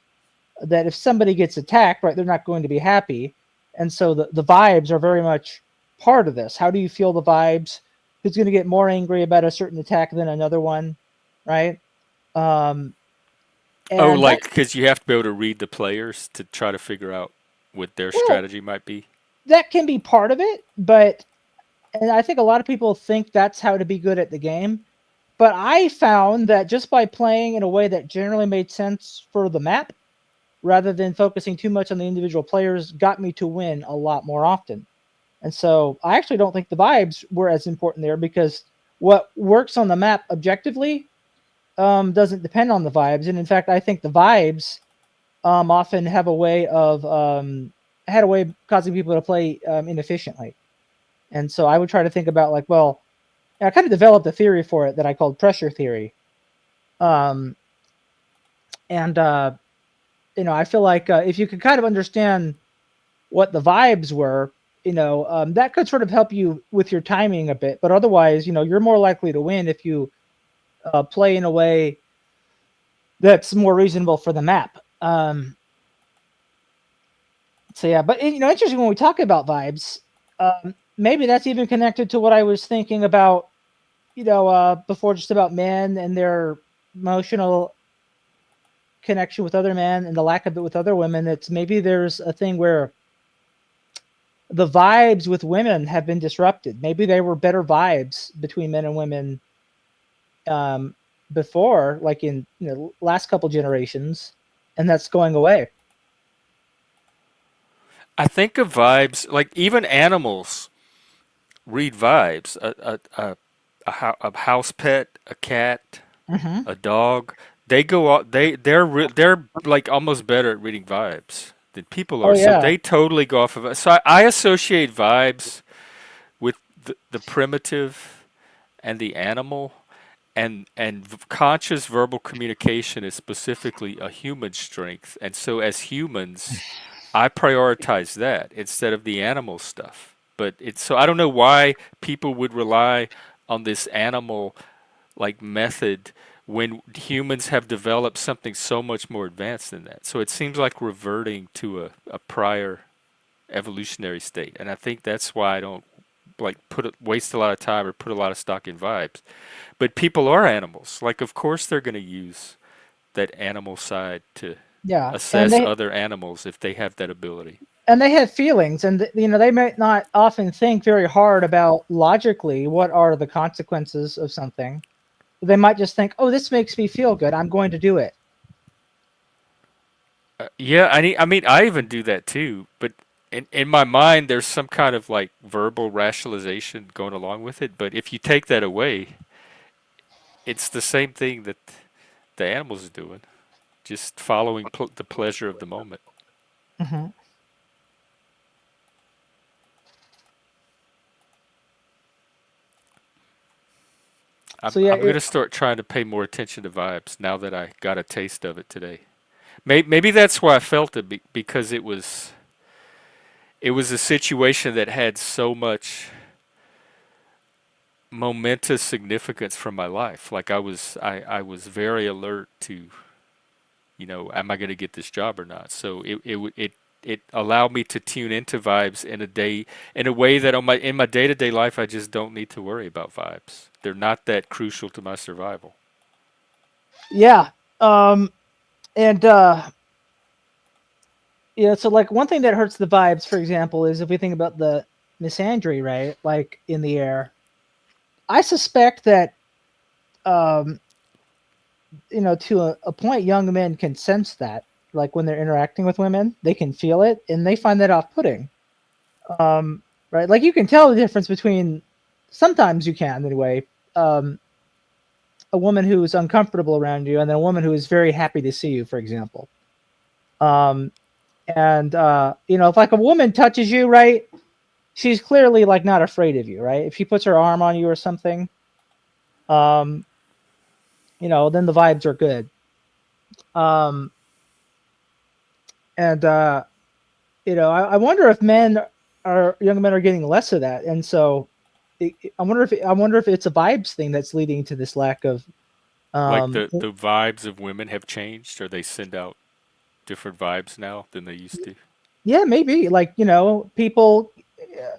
Speaker 2: that if somebody gets attacked, right, they're not going to be happy. And so the vibes are very much part of this. How do you feel the vibes? Who's going to get more angry about a certain attack than another one, right? Um,
Speaker 1: Oh,
Speaker 2: and that,
Speaker 1: like because you have to be able to read the players to try to figure out what their
Speaker 2: well,
Speaker 1: strategy might be.
Speaker 2: that can be part of it, but and I think a lot of people think that's how to be good at the game. But I found that just by playing in a way that generally made sense for the map, rather than focusing too much on the individual players, got me to win a lot more often. And so I actually don't think the vibes were as important there because what works on the map objectively doesn't depend on the vibes. And in fact, I think the vibes often have a way of had a way of causing people to play inefficiently. And so I would try to think about like, well, I kind of developed a theory for it that I called pressure theory. Um, and I feel like if you could kind of understand what the vibes were, that could sort of help you with your timing a bit. But otherwise, you're more likely to win if you play in a way that's more reasonable for the map. So yeah, but interesting when we talk about vibes. Maybe that's even connected to what I was thinking about, before, just about men and their emotional connection with other men and the lack of it with other women. It's maybe there's a thing where the vibes with women have been disrupted. Maybe they were better vibes between men and women um, before, like in last couple generations, and that's going away.
Speaker 1: I think of vibes like even animals read vibes. A house pet, a cat,
Speaker 2: Mm-hmm.
Speaker 1: a dog. They go out. They're like almost better at reading vibes than people
Speaker 2: Oh
Speaker 1: are. So
Speaker 2: yeah.
Speaker 1: they totally go off of it. So I associate vibes with the primitive and the animal, and conscious verbal communication is specifically a human strength. And so as humans, I prioritize that instead of the animal stuff. But it's so I don't know why people would rely on this animal like method when humans have developed something so much more advanced than that. So it seems like reverting to a prior evolutionary state. And I think that's why I don't like waste a lot of time or put a lot of stock in vibes. But people are animals. Like, of course they're going to use that animal side to
Speaker 2: Yeah,
Speaker 1: assess other animals if they have that ability.
Speaker 2: and they have feelings, and they might not often think very hard about logically what are the consequences of something. They might just think, "Oh, this makes me feel good. I'm going to do it."
Speaker 1: Yeah, I mean, I even do that too. But in my mind, there's some kind of like verbal rationalization going along with it. But if you take that away, it's the same thing that the animals are doing, just following the pleasure of the moment.
Speaker 2: Hmm. So yeah,
Speaker 1: I'm gonna start trying to pay more attention to vibes now that I got a taste of it today. Maybe that's why I felt it because it was a situation that had so much momentous significance from my life. Like I was very alert to, am I going to get this job or not? So it allowed me to tune into vibes in a way that in my day-to-day life I just don't need to worry about vibes. They're not that crucial to my survival.
Speaker 2: yeah, um, and yeah. So like one thing that hurts the vibes, for example, is if we think about the misandry, right? Like in the air, I suspect that um, to a point, young men can sense that. Like when they're interacting with women, they can feel it, and they find that off-putting. Right? Like you can tell the difference between. Sometimes you can, anyway. Um, a woman who is uncomfortable around you, and then a woman who is very happy to see you, for example. Um, and if like a woman touches you, right? She's clearly like not afraid of you, right? If she puts her arm on you or something, um, then the vibes are good. Um, and I wonder if young men are getting less of that, and so I wonder if it's a vibes thing that's leading to this lack of.
Speaker 1: Like
Speaker 2: um
Speaker 1: the vibes of women have changed, or they send out different vibes now than they used to.
Speaker 2: yeah, maybe, like, people,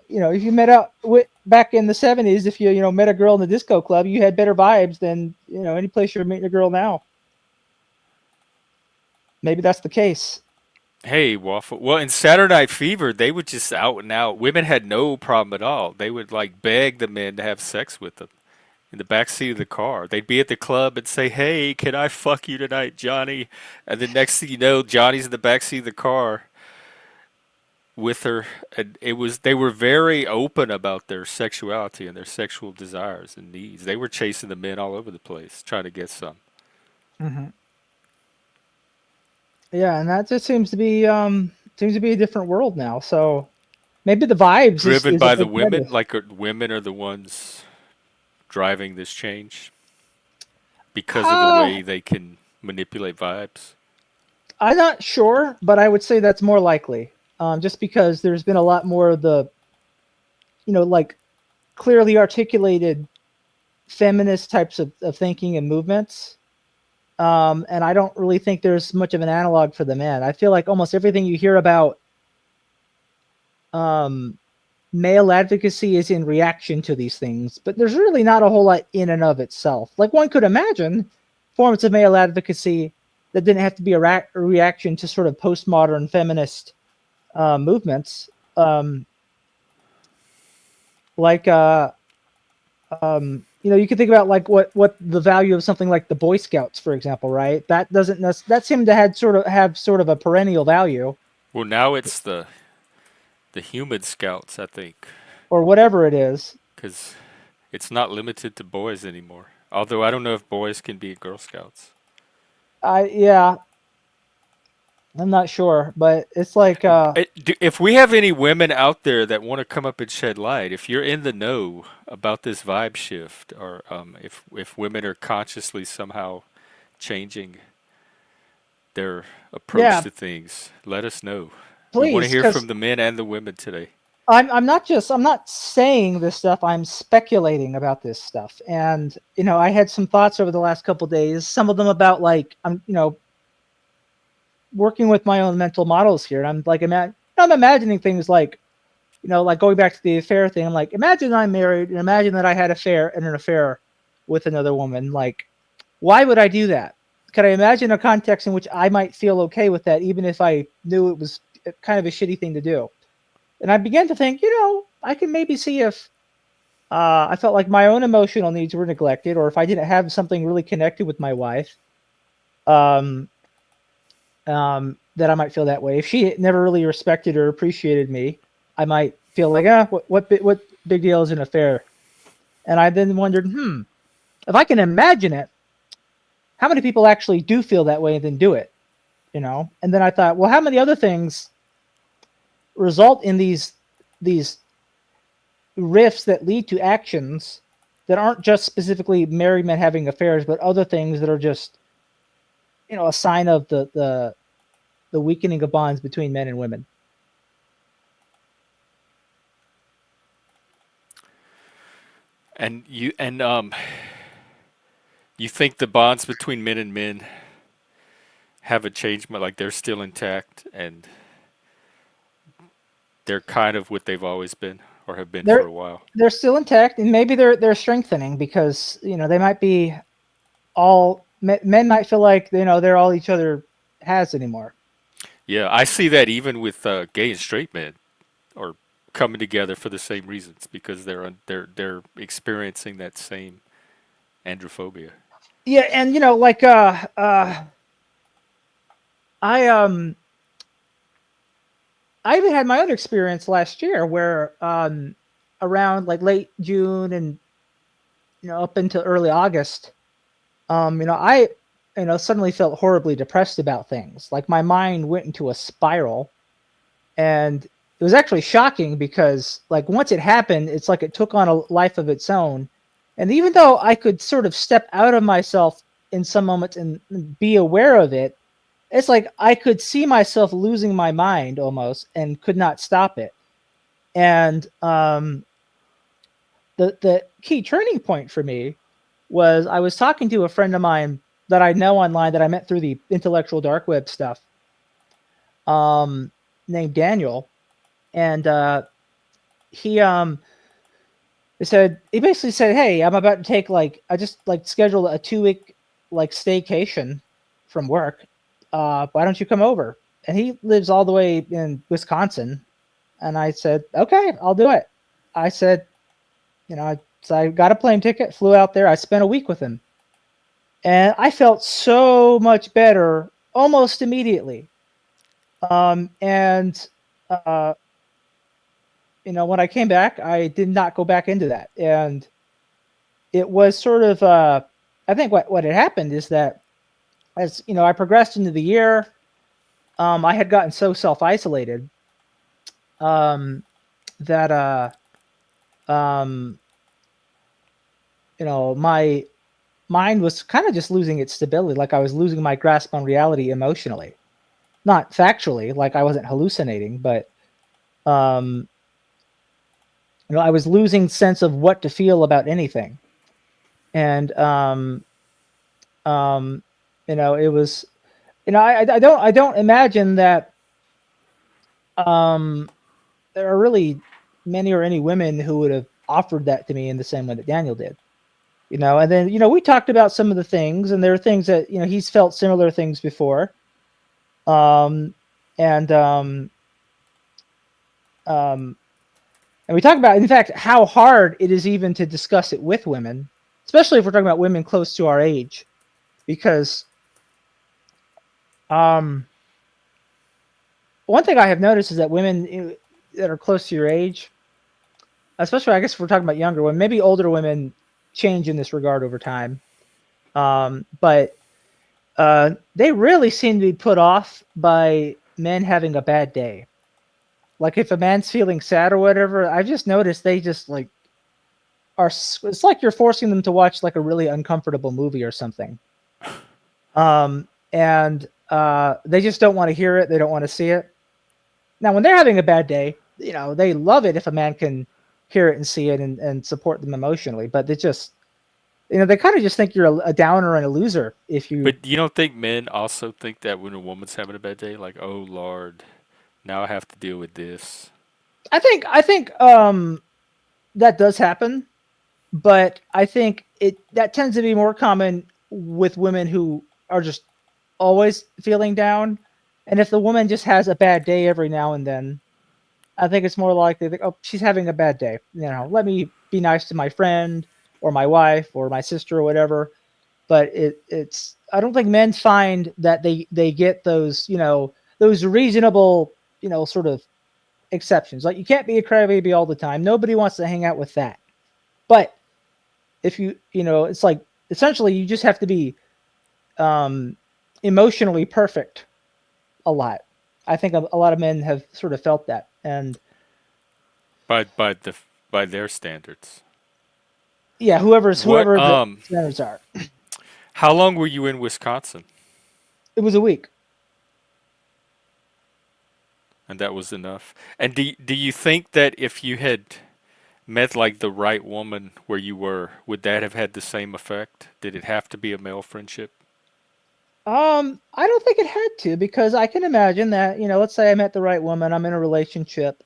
Speaker 2: if you met up back in the 70s, if you met a girl in the disco club, you had better vibes than any place you're meeting a girl now. Maybe that's the case.
Speaker 1: Hey, Waffle. Well, in Saturday Night Fever, they would just out and out. Women had no problem at all. They would like beg the men to have sex with them in the back seat of the car. They'd be at the club and say, "Hey, can I fuck you tonight, Johnny?" And the next thing you know, Johnny's in the back seat of the car with her. And they were very open about their sexuality and their sexual desires and needs. They were chasing the men all over the place, trying to get some.
Speaker 2: Hmm. Yeah, and that just seems to be a different world now. So maybe the vibes
Speaker 1: Driven
Speaker 2: is a
Speaker 1: by the
Speaker 2: big part of
Speaker 1: women,
Speaker 2: this.
Speaker 1: like women are the ones driving this change because of the
Speaker 2: uh
Speaker 1: way they can manipulate vibes.
Speaker 2: I'm not sure, but I would say that's more likely. Just because there's been a lot more of the like clearly articulated feminist types of thinking and movements. And I don't really think there's much of an analog for the men. I feel like almost everything you hear about um, male advocacy is in reaction to these things, but there's really not a whole lot in and of itself. Like one could imagine forms of male advocacy that didn't have to be a reaction to sort of postmodern feminist movements, like you could think about like what the value of something like the Boy Scouts, for example, right? That doesn't that seemed to have sort of a perennial value,
Speaker 1: Well, now it's the human scouts, I think,
Speaker 2: or whatever it is.
Speaker 1: because it's not limited to boys anymore. Although I don't know if boys can be Girl Scouts.
Speaker 2: Yeah, I'm not sure, but it's like
Speaker 1: If we have any women out there that want to come up and shed light, if you're in the know about this vibe shift, or if women are consciously somehow changing their approach
Speaker 2: yeah,
Speaker 1: to things, let us know. We want to
Speaker 2: please,
Speaker 1: hear from
Speaker 2: because
Speaker 1: the men and the women today.
Speaker 2: I'm not saying this stuff. I'm speculating about this stuff, and I had some thoughts over the last couple of days. Some of them about like I'm working with my own mental models here, and I'm like I'm imagining things like like going back to the affair thing. I'm like, imagine I'm married, and imagine that I had an affair with another woman. Like, why would I do that? Can I imagine a context in which I might feel okay with that, even if I knew it was kind of a shitty thing to do? And I began to think, I can maybe see if I felt like my own emotional needs were neglected, or if I didn't have something really connected with my wife, um, that I might feel that way. If she never really respected or appreciated me, I might feel like, what big deal is an affair? And I then wondered, if I can imagine it, how many people actually do feel that way and then do it? And then I thought, well, how many other things result in these rifts that lead to actions that aren't just specifically married men having affairs, but other things that are just a sign of the weakening of bonds between men and women.
Speaker 1: And you think the bonds between men and men haven't changed, but like they're still intact and they're kind of what they've always been or have been for
Speaker 2: They're
Speaker 1: a while.
Speaker 2: they're still intact, and maybe they're strengthening because they might be all men might feel like they're all each other has anymore.
Speaker 1: Yeah, I see that even with gay and straight men are coming together for the same reasons because they're experiencing that same androphobia.
Speaker 2: Yeah, and like I I even had my own experience last year where around like late June and up until early August, I suddenly felt horribly depressed about things. Like my mind went into a spiral, and it was actually shocking because like once it happened, it's like it took on a life of its own. And even though I could sort of step out of myself in some moments and be aware of it, it's like I could see myself losing my mind almost and could not stop it. And the key turning point for me was I was talking to a friend of mine that I know online that I met through the intellectual dark web stuff, um, named Daniel, and he he basically said, "Hey, I'm about to take like I just like scheduled a 2 week like staycation from work. Why don't you come over?" And he lives all the way in Wisconsin, and I said, "Okay, I'll do it." I said, so I got a plane ticket, flew out there. I spent a week with him, and I felt so much better almost immediately. And uh, when I came back, I did not go back into that, and it was sort of I think what had happened is that as I progressed into the year, I had gotten so self isolated um, that um, my mind was kind of just losing its stability, like I was losing my grasp on reality emotionally, not factually, like I wasn't hallucinating, but um, I was losing sense of what to feel about anything, and um, it was I don't imagine that um, there are really many or any women who would have offered that to me in the same way that Daniel did. And then we talked about some of the things, and there are things that he's felt similar things before, um, and um, and we talk about, in fact, how hard it is even to discuss it with women, especially if we're talking about women close to our age, because um, one thing I have noticed is that women that are close to your age, especially I guess if we're talking about younger women, maybe older women change in this regard over time, but they really seem to be put off by men having a bad day. Like if a man's feeling sad or whatever, I've just noticed they just like it's like you're forcing them to watch like a really uncomfortable movie or something. And they just don't want to hear it. They don't want to see it. Now, when they're having a bad day, they love it if a man can hear it and see it and support them emotionally. But it just, they kind of just think you're a downer and a loser if you.
Speaker 1: But you don't think men also think that when a woman's having a bad day, like, oh Lord, now I have to deal with this.
Speaker 2: I think that does happen, but I think that tends to be more common with women who are just always feeling down. And if the woman just has a bad day every now and then, I think it's more likely that, oh, she's having a bad day. Let me be nice to my friend or my wife or my sister or whatever. But it's I don't think men find that they get those reasonable, sort of exceptions. Like, you can't be a crybaby all the time. Nobody wants to hang out with that. But if it's like, essentially you just have to be um emotionally perfect a lot. I think a lot of men have sort of felt that. And
Speaker 1: By their standards.
Speaker 2: yeah,
Speaker 1: What
Speaker 2: whoever the standards are.
Speaker 1: how long were you in Wisconsin?
Speaker 2: It was a week.
Speaker 1: And that was enough. And do you think that if you had met like the right woman where you were, would that have had the same effect? Did it have to be a male friendship?
Speaker 2: I don't think it had to, because I can imagine that, let's say I met the right woman, I'm in a relationship,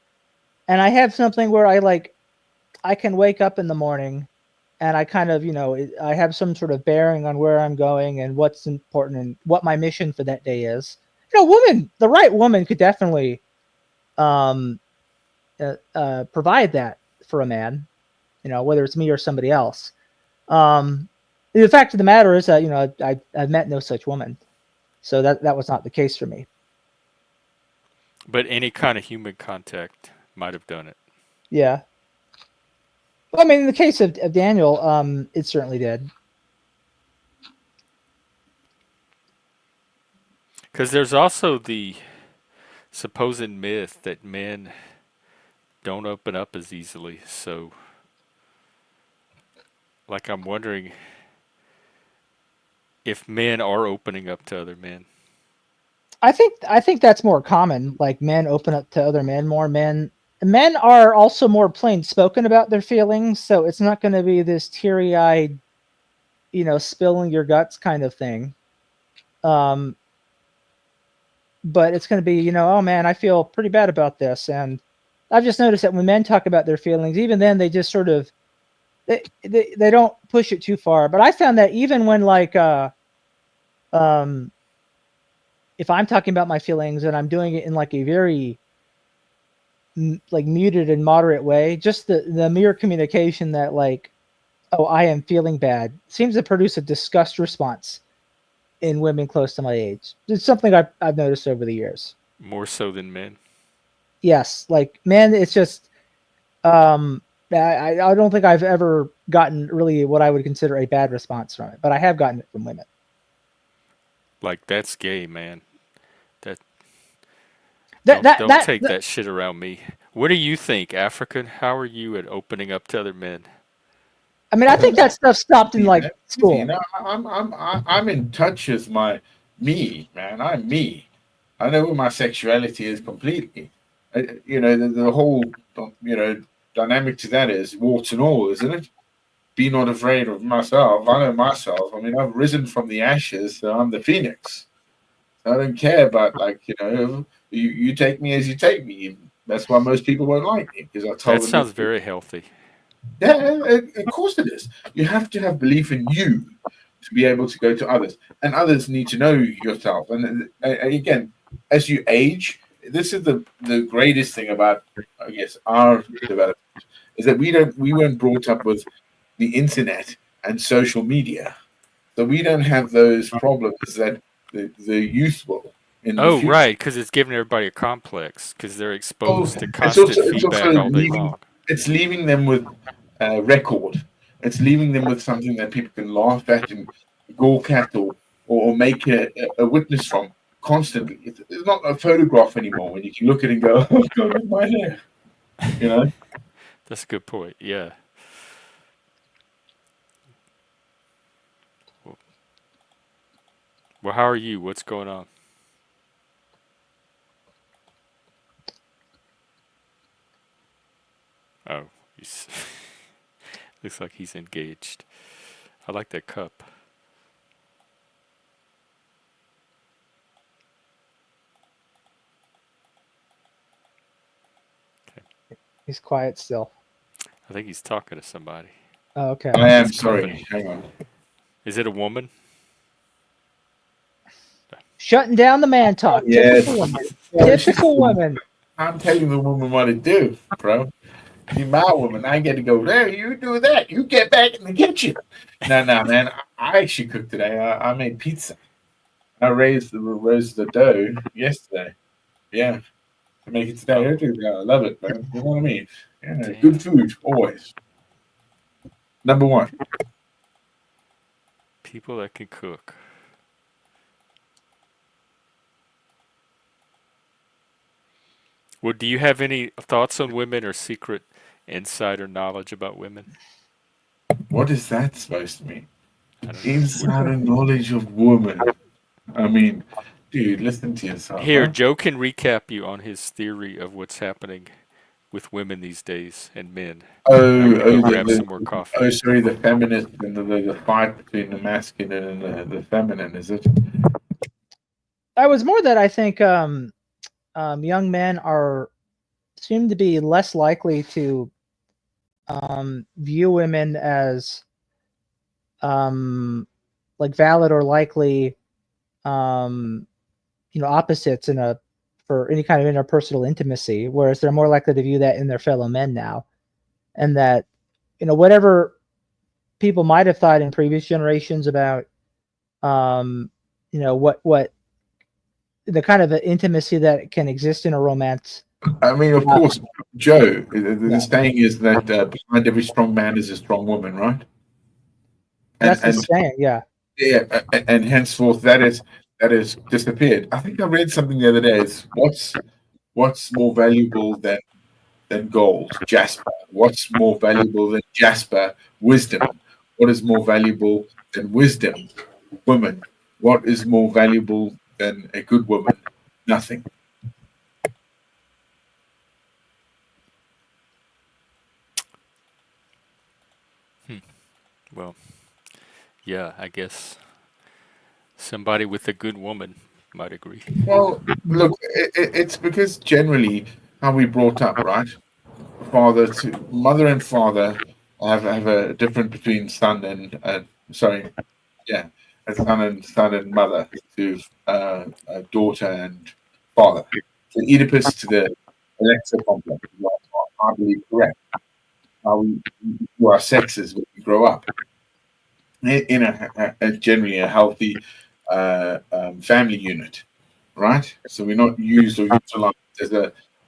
Speaker 2: and I have something where I can wake up in the morning and I kind of, I have some sort of bearing on where I'm going and what's important and what my mission for that day is. The right woman could definitely um, provide that for a man, whether it's me or somebody else. Um, the fact of the matter is that, I've met no such woman. So that was not the case for me.
Speaker 1: But any kind of human contact might have done it.
Speaker 2: Yeah. Well, I mean, in the case of Daniel, it certainly did.
Speaker 1: Because there's also the supposed myth that men don't open up as easily. So, like, I'm wondering if men are opening up to other men.
Speaker 2: I think that's more common. Like, men open up to other men more. Men are also more plain spoken about their feelings, so it's not going to be this teary eyed, spilling your guts kind of thing. Um, but it's going to be, oh man, I feel pretty bad about this, and I've just noticed that when men talk about their feelings, even then they just sort of they don't push it too far. But I found that even when, like, um if I'm talking about my feelings and I'm doing it in like a very like muted and moderate way, just the mere communication that, like, oh, I am feeling bad, seems to produce a disgust response in women close to my age. It's something I've noticed over the years.
Speaker 1: More so than men.
Speaker 2: Yes, like, men, it's just um I don't think I've ever gotten really what I would consider a bad response from it, but I have gotten it from women.
Speaker 1: Like, that's gay, man. That
Speaker 2: That that
Speaker 1: don't
Speaker 2: that,
Speaker 1: take
Speaker 2: that
Speaker 1: that shit around me. What do you think, African? How are you at opening up to other men?
Speaker 2: I mean, I think that stuff stopped in
Speaker 3: Easy,
Speaker 2: like
Speaker 3: man. Easy.
Speaker 2: school.
Speaker 3: I'm in touch with my me, man. I'm me. I know what my sexuality is completely. The whole dynamic to that is warts and all, isn't it? Be not afraid of myself. I know myself. I mean, I've risen from the ashes, so I'm the phoenix. I don't care about, like, you take me as you take me. That's why most people won't like me, because I tell
Speaker 1: That
Speaker 3: them the
Speaker 1: sounds
Speaker 3: truth.
Speaker 1: very healthy.
Speaker 3: Yeah, of course it is. You have to have belief in you to be able to go to others, and others need to know yourself. And again, as you age, this is the greatest thing about, I guess, our development, is that we weren't brought up with the internet and social media, so we don't have those problems that the youth will in the
Speaker 1: Oh,
Speaker 3: future.
Speaker 1: right, because it's giving everybody a complex because they're
Speaker 3: Oh,
Speaker 1: exposed to
Speaker 3: it's also
Speaker 1: constant feedback all day long.
Speaker 3: it's leaving them with a record. It's leaving them with something that people can laugh at and gawk at, or make a witness from constantly. It's not a photograph anymore when you can look at it and go, "Oh God, where's my hair?" You know.
Speaker 1: That's a good point. Yeah. Well, how are you? What's going on? Oh, he's looks like he's engaged. I like that cup.
Speaker 2: He's quiet still.
Speaker 1: I think he's talking to somebody.
Speaker 2: Oh, okay.
Speaker 3: I
Speaker 1: It's
Speaker 3: am
Speaker 1: company.
Speaker 3: sorry. Hang on.
Speaker 1: Is it a woman?
Speaker 2: Shutting down the man talk.
Speaker 3: Yes.
Speaker 2: Typical woman.
Speaker 3: Well,
Speaker 2: Typical woman.
Speaker 3: I'm telling the woman what to do, bro. She's my woman. I get to go there. You do that. You get back in the kitchen. No, no, man. I actually cooked today. I made pizza. I raised the dough yesterday. Yeah, to make it today.
Speaker 1: Oh,
Speaker 3: I love it, man. You know what I mean? Yeah,
Speaker 1: damn.
Speaker 3: good food always. Number one.
Speaker 1: People that can cook. Well, do you have any thoughts on women or secret insider knowledge about women?
Speaker 3: What is that supposed to mean?
Speaker 1: I don't know.
Speaker 3: Insider knowledge of woman. I mean, dude, listen to yourself,
Speaker 1: Here,
Speaker 3: huh?
Speaker 1: Joe can recap you on his theory of what's happening with women these days and men. I
Speaker 3: Oh,
Speaker 1: can
Speaker 3: oh,
Speaker 1: go grab some more coffee.
Speaker 3: oh, sorry, the feminist and the fight between the masculine and the feminine, is it?
Speaker 2: I was more that I think young men seem to be less likely to view women as like valid or likely opposites for any kind of interpersonal intimacy, whereas they're more likely to view that in their fellow men now, and that whatever people might have thought in previous generations about what the kind of intimacy that can exist in a romance.
Speaker 3: I mean, of course, Joe, the
Speaker 2: Yeah,
Speaker 3: saying is that behind every strong man is a strong woman, right? And
Speaker 2: that's the saying. Yeah,
Speaker 3: yeah, and henceforth that is disappeared. I think I read something the other day. Is what's more valuable than gold? Jasper. What's more valuable than jasper? Wisdom. What is more valuable than wisdom? Woman. What is more valuable than a good woman? Nothing.
Speaker 1: Well, yeah, I guess somebody with a good woman might agree.
Speaker 3: Well, look, it's because generally how we brought up, right? Father to mother and father have a difference between son and sorry, yeah, a son and mother to a daughter and father. So Oedipus to the Alexa complex, is I believe correct. How we do our sexes when we grow up in a generally a healthy family unit, right? So we're not used or utilized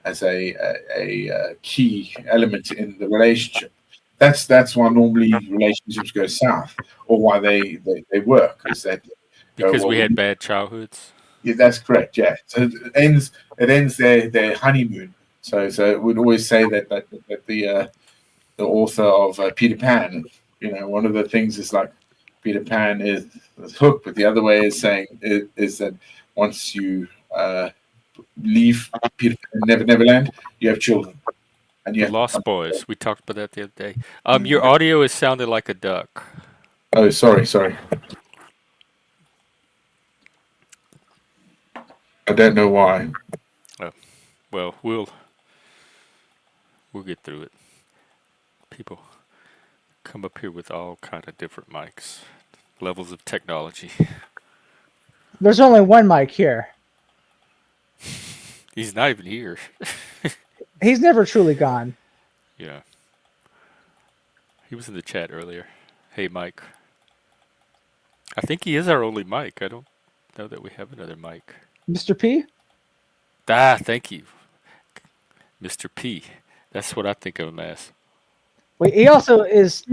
Speaker 3: as a key element in the relationship. That's why normally relationships go south, or why they work, is that go
Speaker 1: Because we
Speaker 3: well.
Speaker 1: had bad childhoods.
Speaker 3: Yeah, that's correct. Yeah, so it ends their honeymoon. So we'd always say that the author of Peter Pan, one of the things is like Peter Pan is hooked, but the other way is saying is that once you leave Peter Pan Neverland, you have children, and you
Speaker 1: The
Speaker 3: have to
Speaker 1: Lost
Speaker 3: come.
Speaker 1: Boys. We talked about that the other day. Your audio is sounding like a duck.
Speaker 3: Oh, sorry. I don't know why.
Speaker 1: Oh, well, we'll get through it. People come up here with all kind of different mics, levels of technology.
Speaker 2: there's only one mic here.
Speaker 1: He's not even here.
Speaker 2: He's never truly gone.
Speaker 1: Yeah, he was in the chat earlier. Hey, Mike. I think he is our only mic. I don't know that we have another mic.
Speaker 2: Mr. P.
Speaker 1: Ah, thank you, Mr. P. That's what I think of him as.
Speaker 2: Well, he also is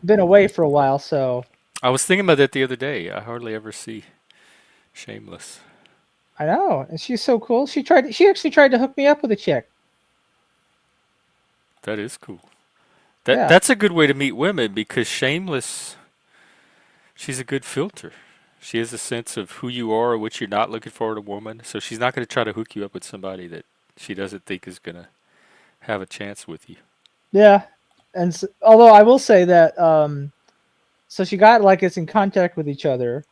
Speaker 2: been away for a while, so
Speaker 1: I was thinking about that the other day. I hardly ever see Shameless.
Speaker 2: I know. And she's so cool. She actually tried to hook me up with a chick.
Speaker 1: That is cool.
Speaker 2: Yeah,
Speaker 1: That's a good way to meet women because Shameless, she's a good filter. She has a sense of who you are or what you're not looking for in a woman. So she's not going to try to hook you up with somebody that she doesn't think is going to have a chance with you.
Speaker 2: Yeah, and although I will say that, so she got like us in contact with each other.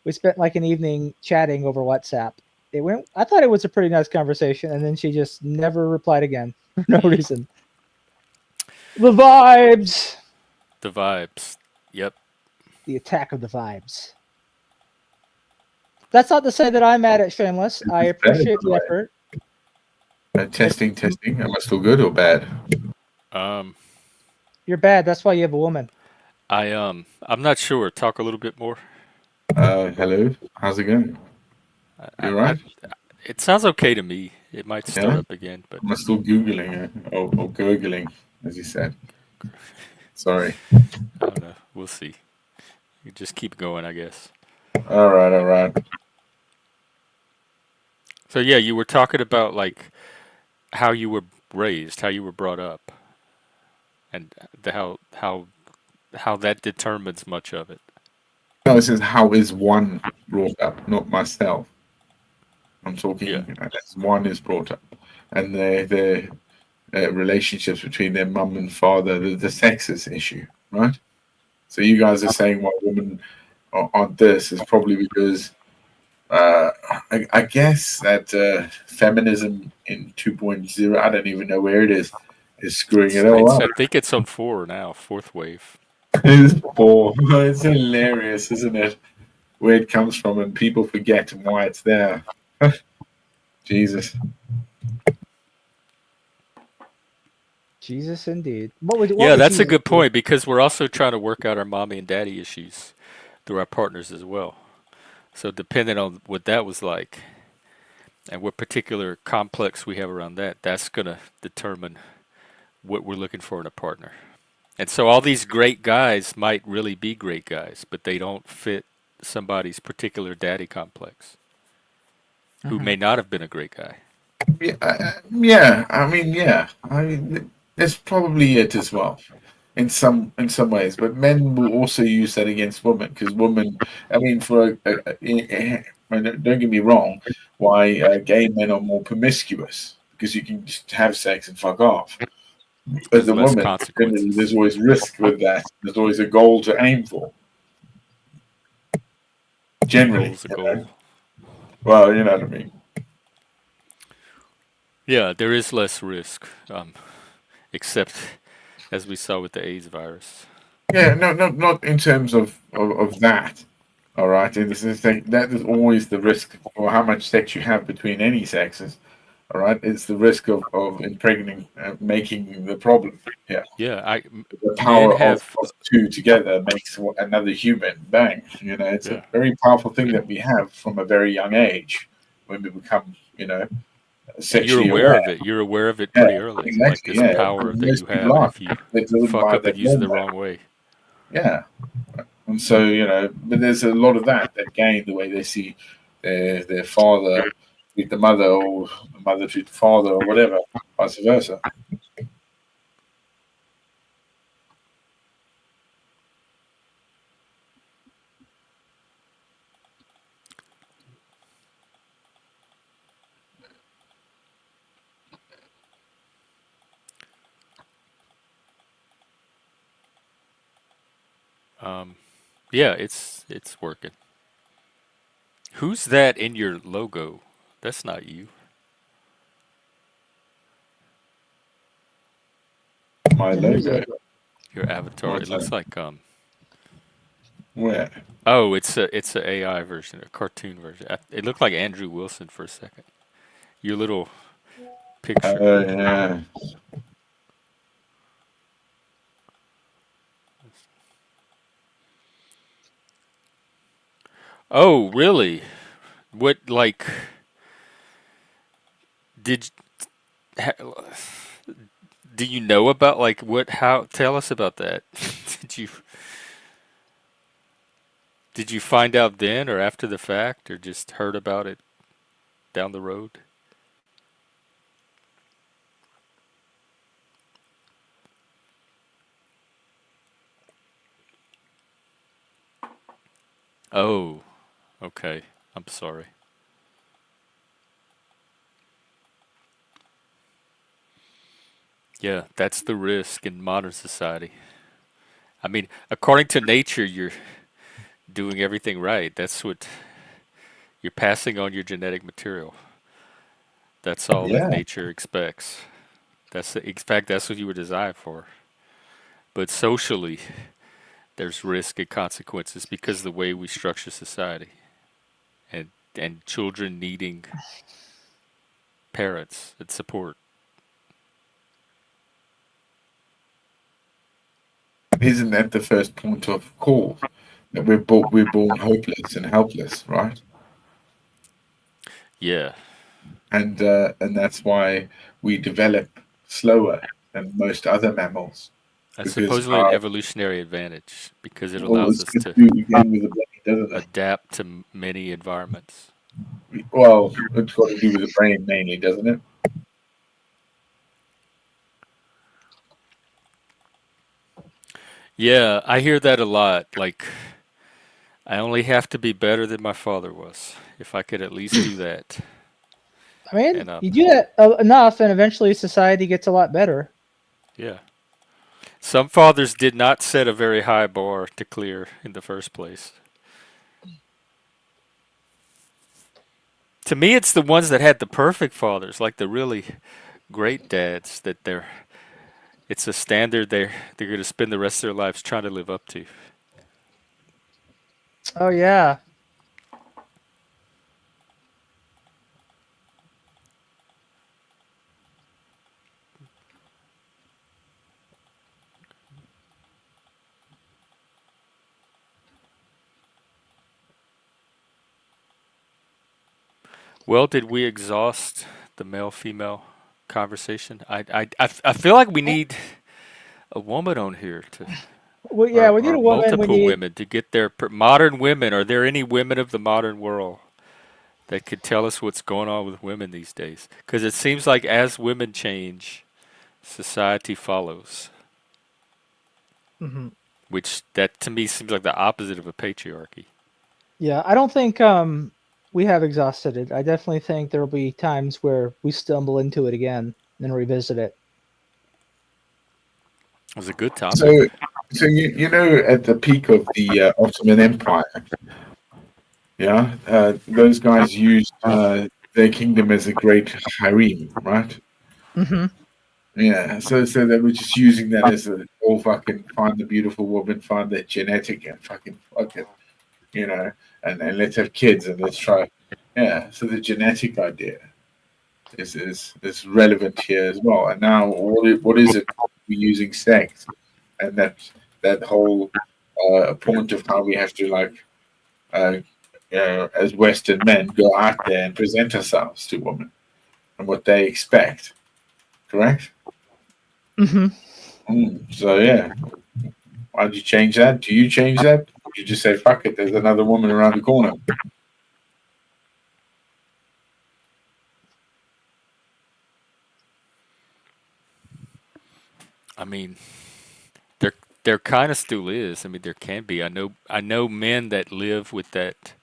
Speaker 2: We spent like an evening chatting over WhatsApp. It went. I thought it was a pretty nice conversation, and then she just never replied again for no reason. The vibes.
Speaker 1: The vibes. Yep.
Speaker 2: The attack of the vibes. That's not to say that I'm mad at Shameless. I
Speaker 3: It's bad, by
Speaker 2: appreciate
Speaker 3: the
Speaker 2: the
Speaker 3: way.
Speaker 2: effort.
Speaker 3: Testing, testing. Am I still good or bad?
Speaker 1: Um,
Speaker 2: You're bad. That's why you have a woman.
Speaker 1: I'm not sure. Talk a little bit more.
Speaker 3: Hello. How's it going? You
Speaker 1: I
Speaker 3: alright?
Speaker 1: it sounds okay to me. It might start
Speaker 3: Yeah?
Speaker 1: up again, but
Speaker 3: Am I still Googling it? Or Googling, as you said. Sorry.
Speaker 1: I don't know. We'll see. You just keep going, I guess.
Speaker 3: Alright, alright.
Speaker 1: So yeah, you were talking about like how you were raised, how you were brought up, and how that determines much of it.
Speaker 3: No, this is how is one brought up, not myself. I'm
Speaker 1: Yeah.
Speaker 3: talking as one is brought up. And the relationships between their mum and father, the sexist issue, right? So you guys are saying why women aren't this is probably because uh, I guess that feminism in 2.0, I don't even know where it is screwing it all
Speaker 1: It's
Speaker 3: up.
Speaker 1: I think it's on four now, fourth wave.
Speaker 3: It's poor. It's hilarious, isn't it? Where it comes from, and people forget why it's there. Jesus.
Speaker 2: Jesus, indeed. What
Speaker 1: Yeah,
Speaker 2: would
Speaker 1: that's a
Speaker 2: Jesus
Speaker 1: good
Speaker 2: do?
Speaker 1: point because we're also trying to work out our mommy and daddy issues through our partners as well. So depending on what that was like and what particular complex we have around that, that's gonna determine what we're looking for in a partner. And so all these great guys might really be great guys, but they don't fit somebody's particular daddy complex who
Speaker 2: Hmm.
Speaker 1: may not have been a great guy.
Speaker 3: Yeah, yeah. I mean, yeah. I mean, that's probably it as well, in some ways. But men will also use that against women because women. I mean, don't get me wrong. Why gay men are more promiscuous because you can just have sex and fuck off. As
Speaker 1: There's
Speaker 3: a
Speaker 1: less
Speaker 3: woman, generally, there's
Speaker 1: consequences.
Speaker 3: always risk with that. There's always a goal to aim for.
Speaker 1: A
Speaker 3: Generally,
Speaker 1: goal's a goal.
Speaker 3: well, you know what I mean.
Speaker 1: Yeah, there is less risk, except as we saw with the AIDS virus.
Speaker 3: Yeah, no, not in terms of that. All right, and this is that is always the risk for how much sex you have between any sexes. All right, it's the risk of impregnating, making the problem. Yeah,
Speaker 1: Yeah,
Speaker 3: the
Speaker 1: men
Speaker 3: power
Speaker 1: have.
Speaker 3: of two together makes another human. Bang, you know, it's a
Speaker 1: Yeah,
Speaker 3: very powerful thing that we have from a very young age when we become,
Speaker 1: and you're
Speaker 3: sexually
Speaker 1: aware
Speaker 3: aware.
Speaker 1: of it. You're aware of it
Speaker 3: Yeah,
Speaker 1: pretty early, like
Speaker 3: exactly.
Speaker 1: this
Speaker 3: Yeah,
Speaker 1: power that you
Speaker 3: most people
Speaker 1: have
Speaker 3: aren't.
Speaker 1: if you
Speaker 3: They're driven
Speaker 1: fuck
Speaker 3: by
Speaker 1: up
Speaker 3: their
Speaker 1: and use it the
Speaker 3: normal.
Speaker 1: wrong way.
Speaker 3: Yeah. And so, but there's a lot of that gain the way they see their father treat the mother or the mother treat the father or whatever, vice versa.
Speaker 1: Um, yeah, it's working. Who's that in your logo? That's not you.
Speaker 3: My
Speaker 2: And who's
Speaker 3: logo.
Speaker 2: that?
Speaker 1: Your avatar. It
Speaker 3: What's
Speaker 1: looks
Speaker 3: that?
Speaker 1: like
Speaker 3: Where?
Speaker 1: Oh, it's a AI version, a cartoon version. It looked like Andrew Wilson for a second. Your little picture.
Speaker 3: Oh, yeah.
Speaker 1: Oh, really? What like did ha, do you know about like what how tell us about that? did you did you find out then or after the fact or just heard about it down the road? Oh, okay. I'm sorry. Yeah, that's the risk in modern society. I mean, according to nature, you're doing everything right. That's what you're passing on your genetic material. That's all that
Speaker 3: Yeah.
Speaker 1: nature expects. In fact, that's what you were designed for. But socially, there's risk and consequences because of the way we structure society, and children needing parents and support.
Speaker 3: Isn't that the first point of call? That we're born hopeless and helpless, right?
Speaker 1: Yeah,
Speaker 3: And that's why we develop slower than most other mammals
Speaker 1: that's
Speaker 3: because
Speaker 1: supposedly an evolutionary advantage because it
Speaker 3: well,
Speaker 1: allows
Speaker 3: it's
Speaker 1: us
Speaker 3: got
Speaker 1: to
Speaker 3: to do again with the brain, doesn't it?
Speaker 1: adapt to many environments.
Speaker 3: Well, it's got to do with the brain mainly, doesn't it?
Speaker 1: Yeah, I hear that a lot. Like, I only have to be better than my father was. If I could at least do that.
Speaker 2: I mean,
Speaker 1: And
Speaker 2: you do that enough, and eventually society gets a lot better.
Speaker 1: yeah. Some fathers did not set a very high bar to clear in the first place. To me, it's the ones that had the perfect fathers, like the really great dads, that it's a standard they're going to spend the rest of their lives trying to live up to.
Speaker 2: Oh yeah.
Speaker 1: Well, did we exhaust the male female conversation? I feel like we need a woman on here to
Speaker 2: Well, yeah, we need
Speaker 1: or
Speaker 2: a woman. We
Speaker 1: multiple
Speaker 2: need.
Speaker 1: women to get their modern women. Are there any women of the modern world that could tell us what's going on with women these days? Because it seems like as women change, society follows,
Speaker 2: Mhm.
Speaker 1: which that to me seems like the opposite of a patriarchy.
Speaker 2: Yeah, I don't think we have exhausted it. I definitely think there will be times where we stumble into it again and revisit it.
Speaker 1: It was a good
Speaker 3: So,
Speaker 1: topic.
Speaker 3: you know, at the peak of the Ottoman Empire, yeah, those guys used their kingdom as a great harem, right?
Speaker 2: Hmm.
Speaker 3: Yeah, so they were just using that as a all fucking find the beautiful woman, find that genetic, and fucking fuck it, you know, and let's have kids and let's try. Yeah, so the genetic idea is relevant here as well. And now, what is it? We're using sex, and that whole point of how we have to like, uh, as Western men, go out there and present ourselves to women and what they expect. Correct.
Speaker 2: Hmm.
Speaker 3: So yeah, why'd you change that? Do you change that? Or you just say fuck it? There's another woman around the corner.
Speaker 1: I mean, there there kind of still is. I mean, there can be. I know men that live with that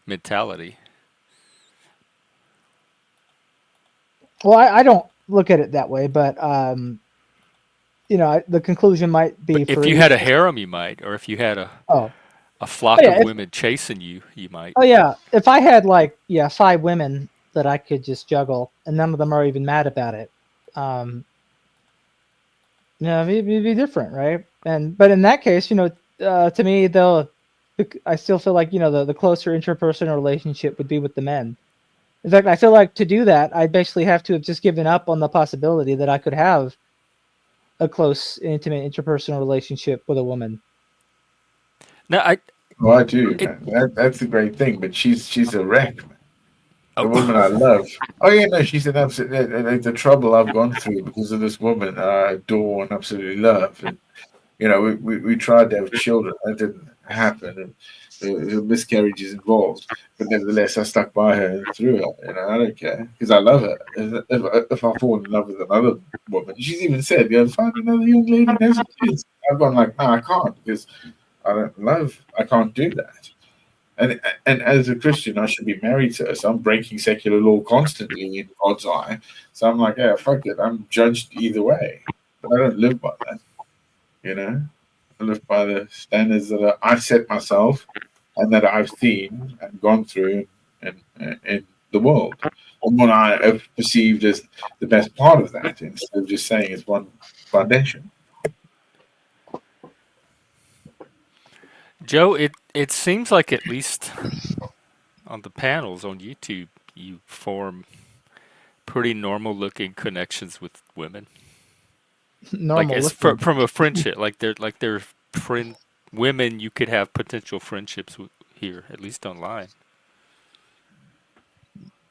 Speaker 1: mentality.
Speaker 2: Well, I don't look at it that way, but the conclusion might
Speaker 1: But
Speaker 2: be
Speaker 1: if
Speaker 2: for
Speaker 1: you had
Speaker 2: each.
Speaker 1: a harem, you might, or if you had
Speaker 2: Oh,
Speaker 1: a
Speaker 2: oh
Speaker 1: flock
Speaker 2: yeah.
Speaker 1: of
Speaker 2: If
Speaker 1: women chasing you, you might.
Speaker 2: oh yeah, if I had like five women that I could just juggle, and none of them are even mad about it, um, it'd be different, right? And but in that case, to me, I still feel like the closer interpersonal relationship would be with the men. In fact, I feel like to do that, I'd basically have to have just given up on the possibility that I could have a close, intimate interpersonal relationship with a woman.
Speaker 1: No, I
Speaker 3: Oh, I do,
Speaker 1: it.
Speaker 3: man. That's the great thing. But she's a wreck, man. The woman I
Speaker 1: Oh,
Speaker 3: love. Oh yeah, no, she's an absolute. Like the trouble I've gone through because of this woman, I adore and absolutely love. And we tried to have children. That didn't happen. And the miscarriages involved. But nevertheless, I stuck by her and through her. I don't care because I love her. If I fall in love with another woman, she's even said, find another young lady and have some kids. I've gone like, no, I can't because I can't do that. And as a Christian, I should be married to her. So I'm breaking secular law constantly in God's eye. So I'm like, yeah, fuck it. I'm judged either way, but I don't live by that. You know, I live by the standards that I set myself and that I've seen and gone through in the world, and what I have perceived as the best part of that, instead of just saying it's one foundation.
Speaker 1: Joe, it seems like at least on the panels on YouTube, you form pretty normal looking connections with women. Like
Speaker 2: Normal
Speaker 1: as
Speaker 2: looking.
Speaker 1: from a friendship, like they're friend women you could have potential friendships with here, at least online.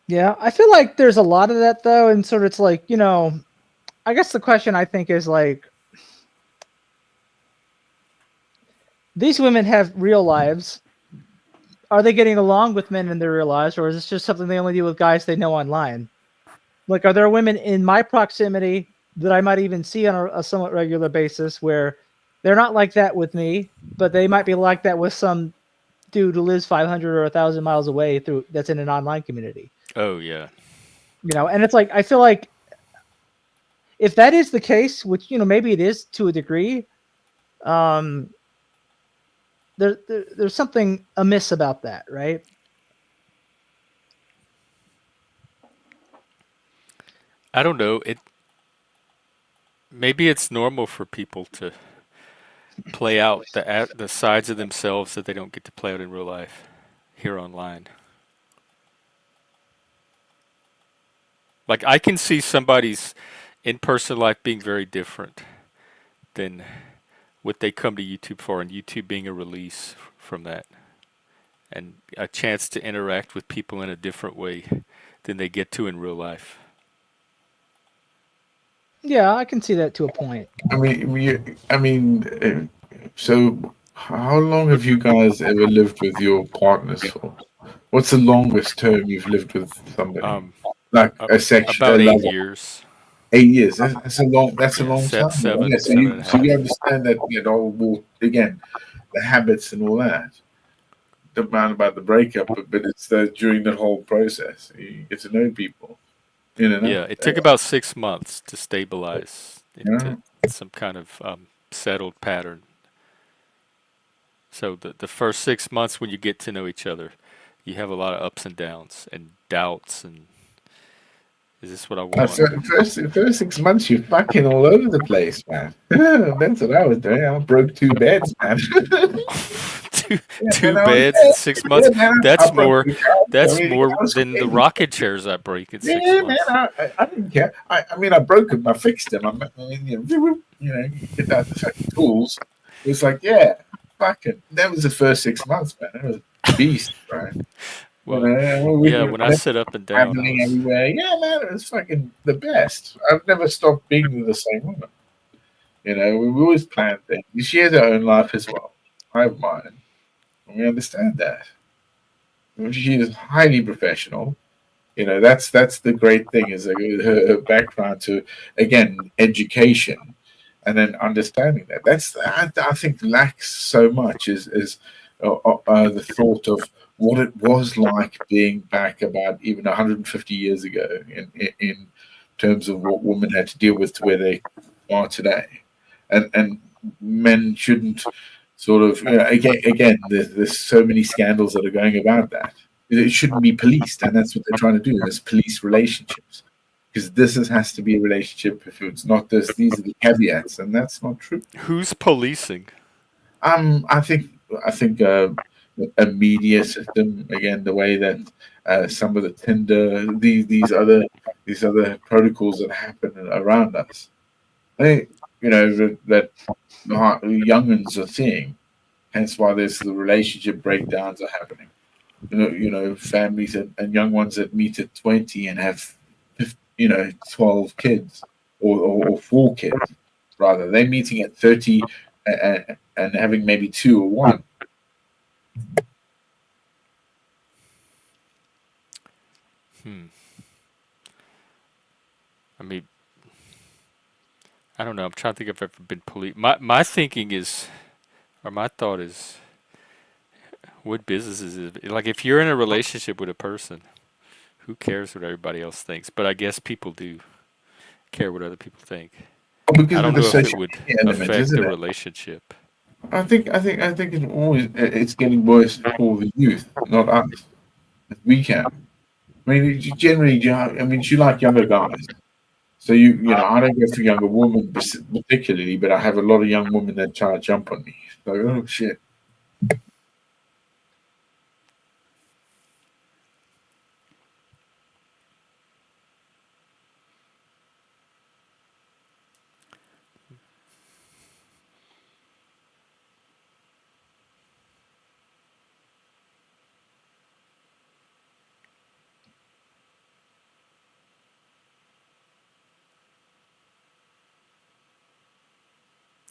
Speaker 2: Yeah, I feel like there's a lot of that though, and sort of it's like, I guess the question I think is like, these women have real lives. Are they getting along with men in their real lives, or is this just something they only do with guys they know online? Like, are there women in my proximity that I might even see on a somewhat regular basis where they're not like that with me, but they might be like that with some dude who lives 500 or 1,000 miles away through that's in an online community?
Speaker 1: Oh yeah.
Speaker 2: And it's like I feel like if that is the case, which maybe it is to a degree, um, there's something amiss about that, right?
Speaker 1: I don't know. It maybe it's normal for people to play out the sides of themselves that they don't get to play out in real life here online. Like I can see somebody's in-person life being very different than what they come to YouTube for, and YouTube being a release from that and a chance to interact with people in a different way than they get to in real life.
Speaker 2: Yeah, I can see that to a point.
Speaker 3: So how long have you guys ever lived with your partners for? What's the longest term you've lived with somebody?
Speaker 1: Um,
Speaker 3: Like a
Speaker 1: about
Speaker 3: section,
Speaker 1: eight
Speaker 3: level?
Speaker 1: years.
Speaker 3: 8 years. That's a long. That's a
Speaker 1: Yeah,
Speaker 3: long time. Yeah. So
Speaker 1: seven
Speaker 3: you
Speaker 1: and a
Speaker 3: so you
Speaker 1: half.
Speaker 3: understand that well, again, the habits and all that. Don't mind about the breakup, but it's during the whole process. You get to know people,
Speaker 1: Yeah, it took about 6 months to stabilize
Speaker 3: Yeah.
Speaker 1: into some kind of settled pattern. So the first 6 months when you get to know each other, you have a lot of ups and downs and doubts and is this what I want?
Speaker 3: First 6 months, you're fucking all over the place, man. That's what I was doing. I broke 2 beds, man.
Speaker 1: two
Speaker 3: Yeah, man,
Speaker 1: two beds in six
Speaker 3: yeah,
Speaker 1: months.
Speaker 3: man, I
Speaker 1: That's
Speaker 3: broke
Speaker 1: more.
Speaker 3: the couch. I
Speaker 1: That's
Speaker 3: mean,
Speaker 1: more
Speaker 3: I was
Speaker 1: than the
Speaker 3: crazy.
Speaker 1: rocking chairs I break in six
Speaker 3: Yeah, man,
Speaker 1: months.
Speaker 3: I didn't care. I mean, I broke them. I fixed them. You get out the fucking tools. It was like, yeah, fucking. That was the first 6 months, man. It was a beast, right?
Speaker 1: Well,
Speaker 3: We
Speaker 1: yeah.
Speaker 3: were
Speaker 1: When I sit up and down, I
Speaker 3: traveling
Speaker 1: was.
Speaker 3: everywhere. Yeah, man, it was fucking the best. I've never stopped being with the same woman. We always plan things. She has her own life as well. I have mine. And we understand that. She is highly professional. That's the great thing is her background to again education, and then understanding that. I think lacks so much is the thought of what it was like being back about even 150 years ago in terms of what women had to deal with to where they are today, and men shouldn't sort of again there's so many scandals that are going about that it shouldn't be policed, and that's what they're trying to do is police relationships because has to be a relationship. If it's not this, these are the caveats, and that's not true.
Speaker 1: Who's policing?
Speaker 3: I think I think a media system again, the way that some of the Tinder, these other protocols that happen around us, they, that the younguns are seeing. Hence why there's the relationship breakdowns are happening. Families and young ones that meet at 20 and have 12 kids or 4 kids rather. They're meeting at 30 and having maybe two or one.
Speaker 1: Hmm. I mean, I don't know. I'm trying to think if I've ever been policed. My thinking is, or my thought is, What business is it? Like if you're in a relationship with a person, who cares what everybody else thinks? But I guess people do care what other people think. I
Speaker 3: Because of
Speaker 1: don't
Speaker 3: the
Speaker 1: know if it
Speaker 3: social
Speaker 1: would
Speaker 3: media element,
Speaker 1: affect
Speaker 3: isn't
Speaker 1: the
Speaker 3: it?
Speaker 1: relationship.
Speaker 3: I think it's getting worse for the youth, not us. We can. I mean, generally, I mean, you like younger guys. So I don't go for younger women particularly, but I have a lot of young women that try to jump on me. So, oh shit.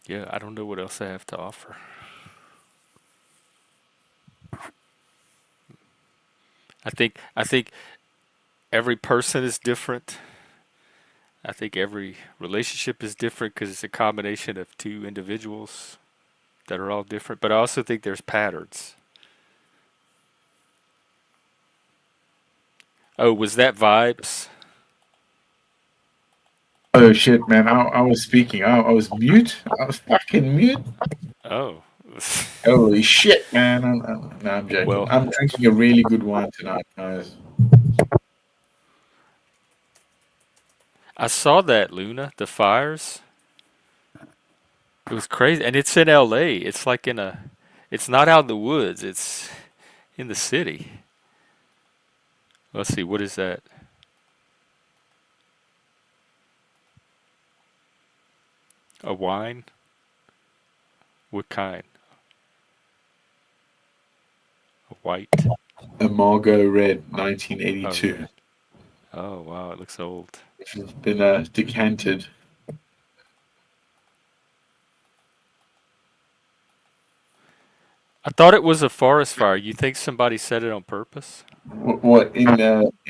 Speaker 1: Yeah, I don't know what else I have to offer. I think every person is different. I think every relationship is different because it's a combination of two individuals that are all different. But I also think there's patterns. Oh, was that vibes?
Speaker 3: Oh shit, man! I was speaking. I was mute. I was fucking mute.
Speaker 1: Oh,
Speaker 3: Holy shit, man! No, I'm joking.
Speaker 1: well,
Speaker 3: I'm drinking a really good wine tonight, guys.
Speaker 1: I saw that Luna, the fires. It was crazy, and it's in L.A. It's like in a. It's not out in the woods. It's in the city. Let's see. What is that? A wine? What kind? A white?
Speaker 3: A Margot Red,
Speaker 1: Oh,
Speaker 3: 1982.
Speaker 1: red. Oh, wow. It looks old.
Speaker 3: It's been decanted.
Speaker 1: I thought it was a forest fire. You think somebody set it on purpose?
Speaker 3: What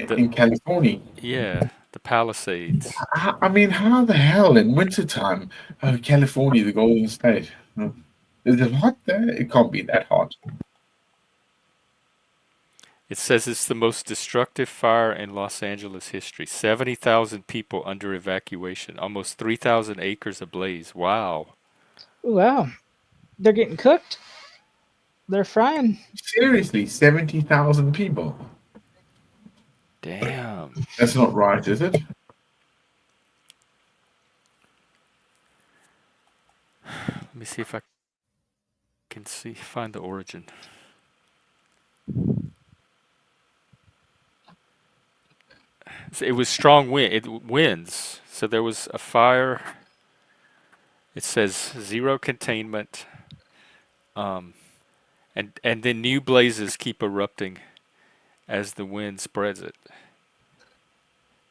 Speaker 1: The
Speaker 3: in California?
Speaker 1: Yeah, the Palisades.
Speaker 3: I mean, how the hell in wintertime? Oh, California, the Golden State. Is it hot there? It can't be that hot.
Speaker 1: It says it's the most destructive fire in Los Angeles history. 70,000 people under evacuation. Almost 3,000 acres ablaze. Wow.
Speaker 2: Wow, they're getting cooked. They're frying.
Speaker 3: Seriously, 70,000 people.
Speaker 1: Damn.
Speaker 3: That's not right, is it?
Speaker 1: Let me see if I can find the origin. It was strong wind. It winds. So there was a fire. It says zero containment. Um, and then new blazes keep erupting as the wind spreads it.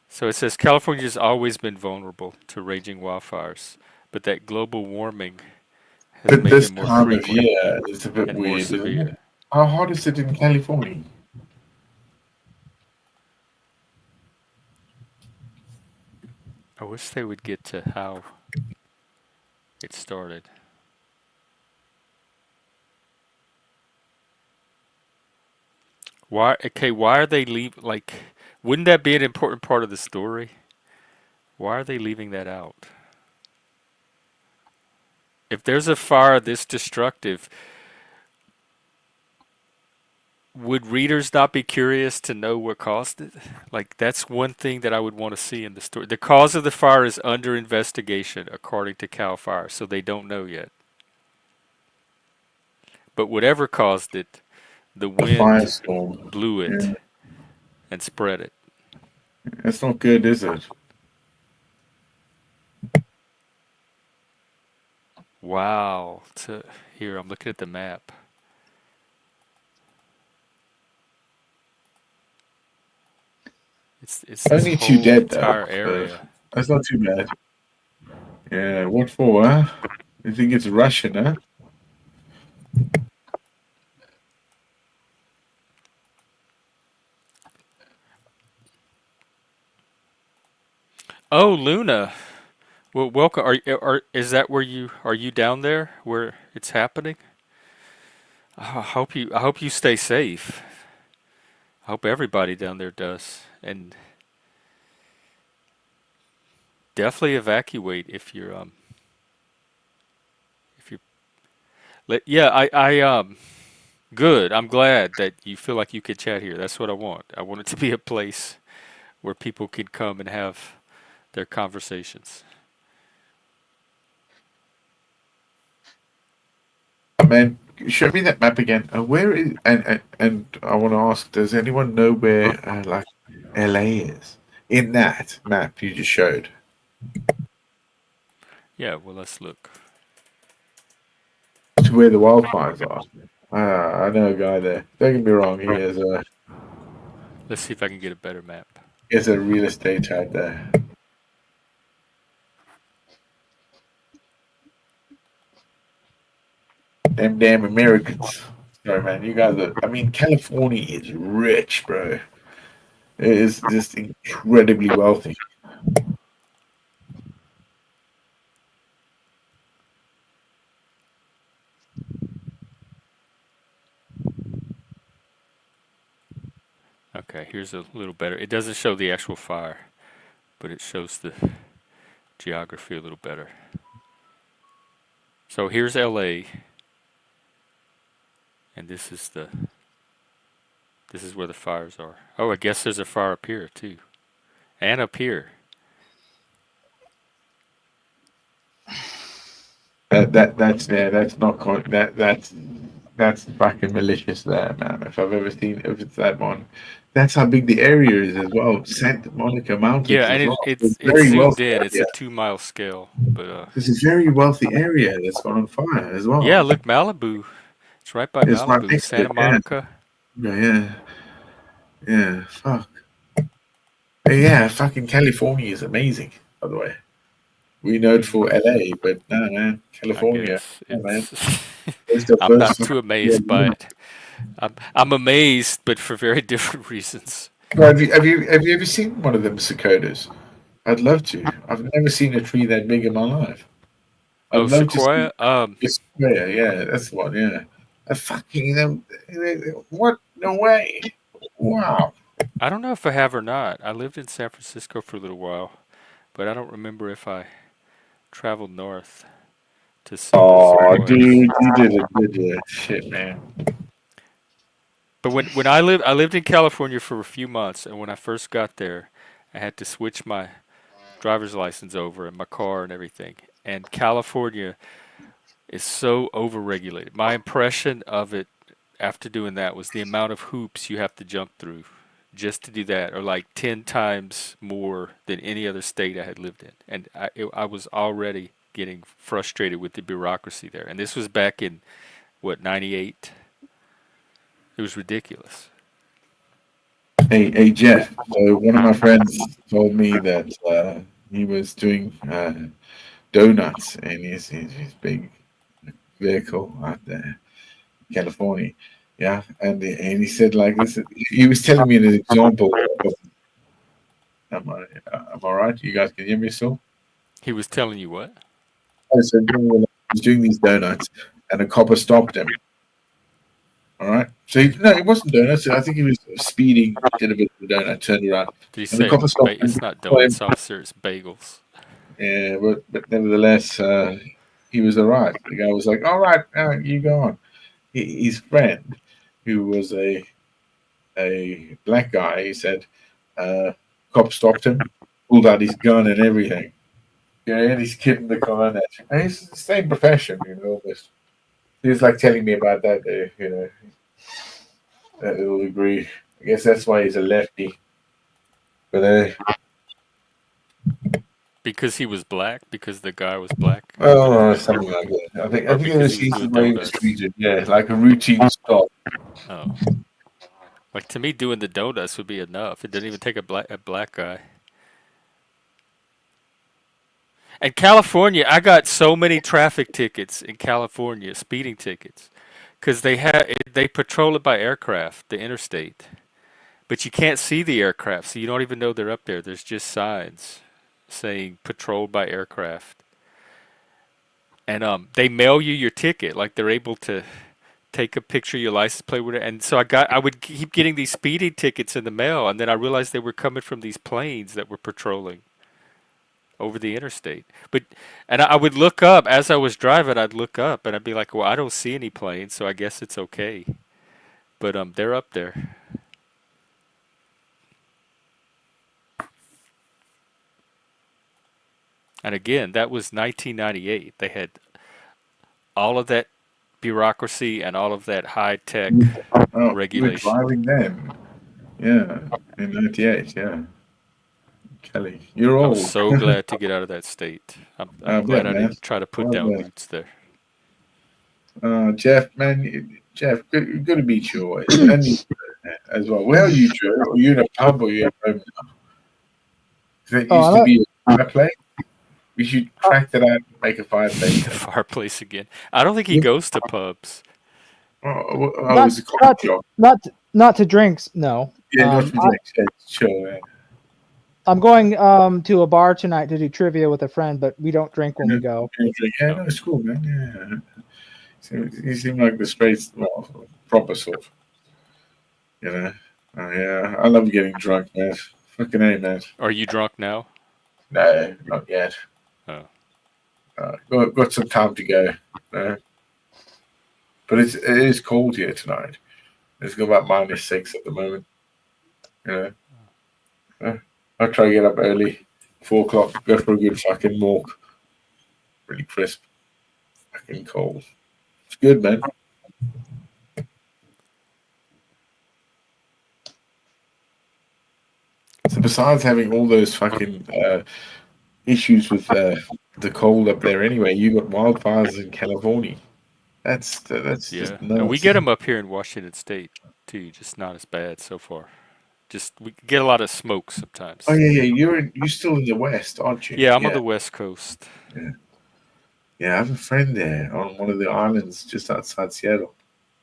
Speaker 1: So it says California's always been vulnerable to raging wildfires, but that global warming has
Speaker 3: But
Speaker 1: made
Speaker 3: this
Speaker 1: them more
Speaker 3: time of
Speaker 1: frequent
Speaker 3: year is a bit
Speaker 1: and more
Speaker 3: weird, isn't
Speaker 1: severe.
Speaker 3: it? How hot is it in California?
Speaker 1: I wish they would get to how it started. Why? Okay, why are they like? Wouldn't that be an important part of the story? Why are they leaving that out? If there's a fire this destructive, would readers not be curious to know what caused it? Like, that's one thing that I would want to see in the story. The cause of the fire is under investigation, according to Cal Fire, so they don't know yet. But whatever caused it, the
Speaker 3: A
Speaker 1: wind
Speaker 3: firestorm.
Speaker 1: blew it
Speaker 3: Yeah,
Speaker 1: and spread it.
Speaker 3: that's not good, is it?
Speaker 1: Wow. Here, I'm looking at the map. It's this
Speaker 3: Only two
Speaker 1: whole
Speaker 3: dead though,
Speaker 1: entire
Speaker 3: so
Speaker 1: area.
Speaker 3: that's not too bad. Yeah, what for, huh? You think it's Russian, huh?
Speaker 1: Oh, Luna. Well, welcome. Is that where you are you down there where it's happening? I hope you stay safe. I hope everybody down there does, and definitely evacuate if you're yeah, good. I'm glad that you feel like you could chat here. That's what I want. I want it to be a place where people can come and have their conversations.
Speaker 3: Man, show me that map again. Where is and I want to ask, does anyone know where like LA is in that map you just showed?
Speaker 1: Yeah, well, let's look.
Speaker 3: To where the wildfires are. I know a guy there. Don't get me wrong,
Speaker 1: Let's see if I can get a better map.
Speaker 3: he has a real estate out there. Them damn Americans. Sorry, man. You guys are. I mean, California is rich, bro. It is just incredibly wealthy.
Speaker 1: Okay, here's a little better. It doesn't show the actual fire, but it shows the geography a little better. So here's LA, and this is where the fires are. Oh, I guess there's a fire up here too, and up here.
Speaker 3: That's there. That's not that's fucking malicious there, man. If I've ever seen if it's that one, that's how big the area is as well. Santa Monica
Speaker 1: Yeah,
Speaker 3: Mountains
Speaker 1: and
Speaker 3: as well. It's a
Speaker 1: it's
Speaker 3: very
Speaker 1: zoomed
Speaker 3: wealthy
Speaker 1: in. It's
Speaker 3: area.
Speaker 1: a 2 mile scale, but
Speaker 3: It's a very wealthy area that's gone on fire as
Speaker 1: yeah,
Speaker 3: well.
Speaker 1: look, Malibu. It's right by
Speaker 3: It's right
Speaker 1: Malibu,
Speaker 3: next to
Speaker 1: Santa
Speaker 3: it. Yeah,
Speaker 1: Monica.
Speaker 3: yeah, yeah. Fuck. Yeah, fucking California is amazing. By the way, we know it for LA, but no, man,
Speaker 1: I
Speaker 3: California,
Speaker 1: guess
Speaker 3: yeah, man.
Speaker 1: it's.
Speaker 3: It's the
Speaker 1: I'm
Speaker 3: first
Speaker 1: not
Speaker 3: fucking
Speaker 1: too
Speaker 3: area.
Speaker 1: amazed by it. I'm amazed, but for very different reasons.
Speaker 3: Well, have you ever seen one of them cicadas? I'd love to. I've never seen a tree that big in my life. I'd
Speaker 1: Oh,
Speaker 3: love to see
Speaker 1: Sequoia.
Speaker 3: a square. Yeah, that's the one. Yeah, a fucking what? No way! Wow.
Speaker 1: I don't know if I have or not. I lived in San Francisco for a little while, but I don't remember if I traveled north to see the
Speaker 3: Oh,
Speaker 1: sequoias.
Speaker 3: dude, you did a good shit, man.
Speaker 1: But when I lived in California for a few months, and when I first got there, I had to switch my driver's license over and my car and everything. And California is so overregulated. My impression of it after doing that was the amount of hoops you have to jump through just to do that, or like 10 times more than any other state I had lived in. And I was already getting frustrated with the bureaucracy there. And this was back in, what, 98? It was ridiculous.
Speaker 3: Hey, Jeff. So one of my friends told me that he was doing donuts in his big vehicle out there, in California. Yeah, and he said like this. He was telling me an example. Of, am I right? You guys can hear me still?
Speaker 1: He was telling you what?
Speaker 3: Oh, so he was doing these donuts, and a copper stopped him. All right. So no, it wasn't donuts. I think he was speeding, did a bit of a donut, turned around,
Speaker 1: Did he
Speaker 3: and the
Speaker 1: say
Speaker 3: copper stopped him.
Speaker 1: it's not donuts, officer, it's bagels?
Speaker 3: Yeah, but nevertheless, he was all right. The guy was like, "All right, you go on." His friend, who was a black guy, he said, cop stopped him, pulled out his gun and everything. Yeah, and he's kidding the car and that. And it's the same profession, But he was like telling me about that. That little degree. I guess that's why he's a lefty. But
Speaker 1: Because he was black? Because the guy was black?
Speaker 3: oh, something like that. I
Speaker 1: Or
Speaker 3: think it
Speaker 1: because
Speaker 3: was
Speaker 1: he was
Speaker 3: he's the
Speaker 1: doing
Speaker 3: way he was
Speaker 1: donuts?
Speaker 3: treated. Yeah, like a routine stop.
Speaker 1: Oh. Like to me, doing the donuts would be enough. It didn't even take a black guy. And California, I got so many traffic tickets in California, speeding tickets, because they patrol it by aircraft, the interstate, but you can't see the aircraft, so you don't even know they're up there. There's just signs saying patrolled by aircraft, and they mail you your ticket, like they're able to take a picture of your license plate with it. And so I would keep getting these speeding tickets in the mail, and then I realized they were coming from these planes that were patrolling over the interstate. But and I would look up as I was driving. I'd look up and I'd be like, "Well, I don't see any planes, so I guess it's okay." But they're up there. And again, that was 1998. They had all of that bureaucracy and all of that high tech
Speaker 3: Oh, you were
Speaker 1: regulation.
Speaker 3: driving then? Yeah, in '98. Yeah, Kelly, you're
Speaker 1: I was
Speaker 3: old.
Speaker 1: so glad to get out of that state. I'm
Speaker 3: I
Speaker 1: glad
Speaker 3: bet,
Speaker 1: I
Speaker 3: man.
Speaker 1: didn't try to put
Speaker 3: I
Speaker 1: down
Speaker 3: bet.
Speaker 1: roots there.
Speaker 3: Jeff, man, Jeff, good to meet you always, and you as well. Where are you, Joe? Are you in a pub or you at home? That
Speaker 2: Oh,
Speaker 3: used to be a fireplace. We should crack that out and make a fireplace
Speaker 1: The
Speaker 3: there.
Speaker 1: fireplace again. I don't think he
Speaker 3: Yeah.
Speaker 1: goes to pubs.
Speaker 3: Oh, it
Speaker 2: not
Speaker 3: was a coffee shop.
Speaker 2: not to drinks. No.
Speaker 3: Yeah, not for drinks. Yeah, chill, man.
Speaker 2: I'm going to a bar tonight to do trivia with a friend, but we don't drink when
Speaker 3: You
Speaker 2: we
Speaker 3: know,
Speaker 2: go.
Speaker 3: yeah,
Speaker 1: Oh,
Speaker 3: no, it's cool, man. Yeah. You seem like the straight, well, proper sort, you know. Oh, yeah, I love getting drunk, man. Fucking A, man.
Speaker 1: are you drunk now?
Speaker 3: No, not yet.
Speaker 1: Oh,
Speaker 3: Got some time to go. Uh, but it is cold here tonight. It's got about -6 at the moment. You know, I try to get up early, 4 o'clock, go for a good fucking walk. Really crisp, fucking cold. It's good, man. So besides having all those fucking issues with the cold up there, anyway, you got wildfires in California. That's
Speaker 1: yeah.
Speaker 3: just
Speaker 1: And we
Speaker 3: nuts.
Speaker 1: get them up here in Washington State too, just not as bad so far. Just we get a lot of smoke
Speaker 3: Oh
Speaker 1: sometimes.
Speaker 3: yeah, yeah. You're still in the West, aren't you?
Speaker 1: Yeah, I'm on
Speaker 3: Yeah,
Speaker 1: the West Coast.
Speaker 3: yeah. Yeah, I have a friend there on one of the islands just outside Seattle.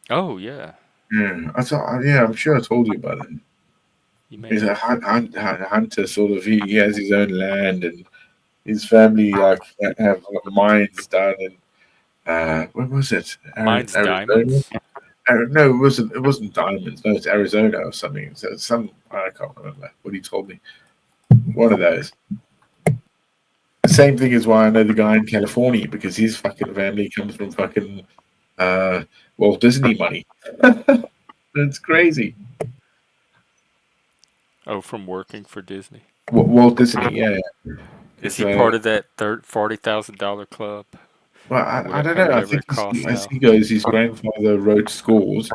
Speaker 1: Oh yeah,
Speaker 3: Yeah, yeah, I'm sure I told you about it.
Speaker 1: you may
Speaker 3: He's a
Speaker 1: have.
Speaker 3: hunter, sort of. He has his own land, and his family like have mines down in where was it?
Speaker 1: Mine's
Speaker 3: Arizona?
Speaker 1: diamonds.
Speaker 3: No, it wasn't. It wasn't diamonds. No, it's Arizona or something. So some I can't remember what he told me. One of those. The same thing is why I know the guy in California because his fucking family comes from fucking uh, Walt Disney money. That's crazy.
Speaker 1: Oh, from working for Disney.
Speaker 3: Walt Disney, yeah.
Speaker 1: Is
Speaker 3: Because
Speaker 1: he part of that $40,000 club
Speaker 3: well,
Speaker 1: or
Speaker 3: I
Speaker 1: whatever,
Speaker 3: don't know. I
Speaker 1: whatever
Speaker 3: think
Speaker 1: it costs
Speaker 3: as
Speaker 1: now?
Speaker 3: he goes, his grandfather wrote scores.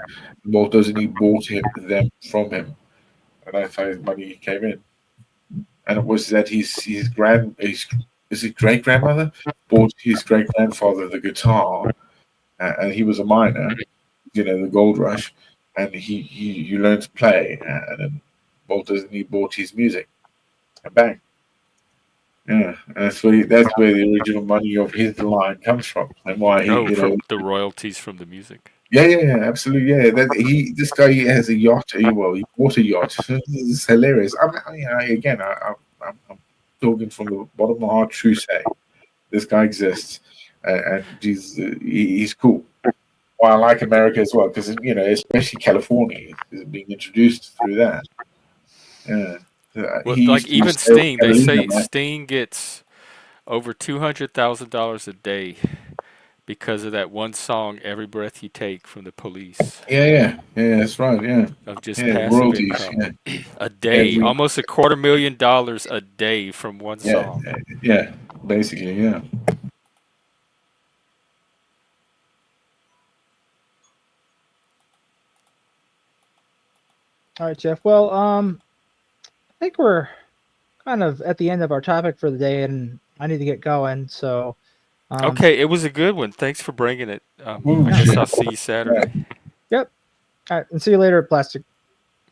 Speaker 3: Walt Disney bought them from him, and that's how his money came in. And it was that his great grandmother bought his great grandfather the guitar, and he was a miner, the gold rush, and he learned to play, and then Walt Disney bought his music, and bang, yeah, and that's where the original money of his line comes from, and why he,
Speaker 1: Oh, from the royalties from the music.
Speaker 3: yeah, yeah, yeah, absolutely, yeah. This guy has a yacht. He bought a yacht. This is hilarious. Again, I'm talking from the bottom of my heart. True say, this guy exists, and he's cool. Well, I like America as well because especially California is being introduced through that. Yeah,
Speaker 1: Well,
Speaker 3: he
Speaker 1: like
Speaker 3: used to
Speaker 1: even
Speaker 3: stay with
Speaker 1: Sting, they
Speaker 3: Catalina,
Speaker 1: say
Speaker 3: right?
Speaker 1: Sting gets over $200,000 a day because of that one song, "Every Breath You Take" from the Police,
Speaker 3: Yeah, yeah, yeah. That's right. Yeah,
Speaker 1: of just
Speaker 3: yeah.
Speaker 1: passive
Speaker 3: Royalties.
Speaker 1: income.
Speaker 3: Yeah,
Speaker 1: A day,
Speaker 3: every
Speaker 1: almost $250,000 a day from one
Speaker 3: yeah,
Speaker 1: song.
Speaker 3: yeah. Basically, yeah.
Speaker 2: All right, Jeff. Well, I think we're kind of at the end of our topic for the day, and I need to get going. So, um,
Speaker 1: Okay, it was a good one. Thanks for bringing it.
Speaker 3: Oh
Speaker 1: I
Speaker 2: yeah,
Speaker 1: guess
Speaker 3: shit.
Speaker 1: I'll see you
Speaker 3: Yeah.
Speaker 1: Saturday.
Speaker 2: yep. All right, and see you later, Plastic.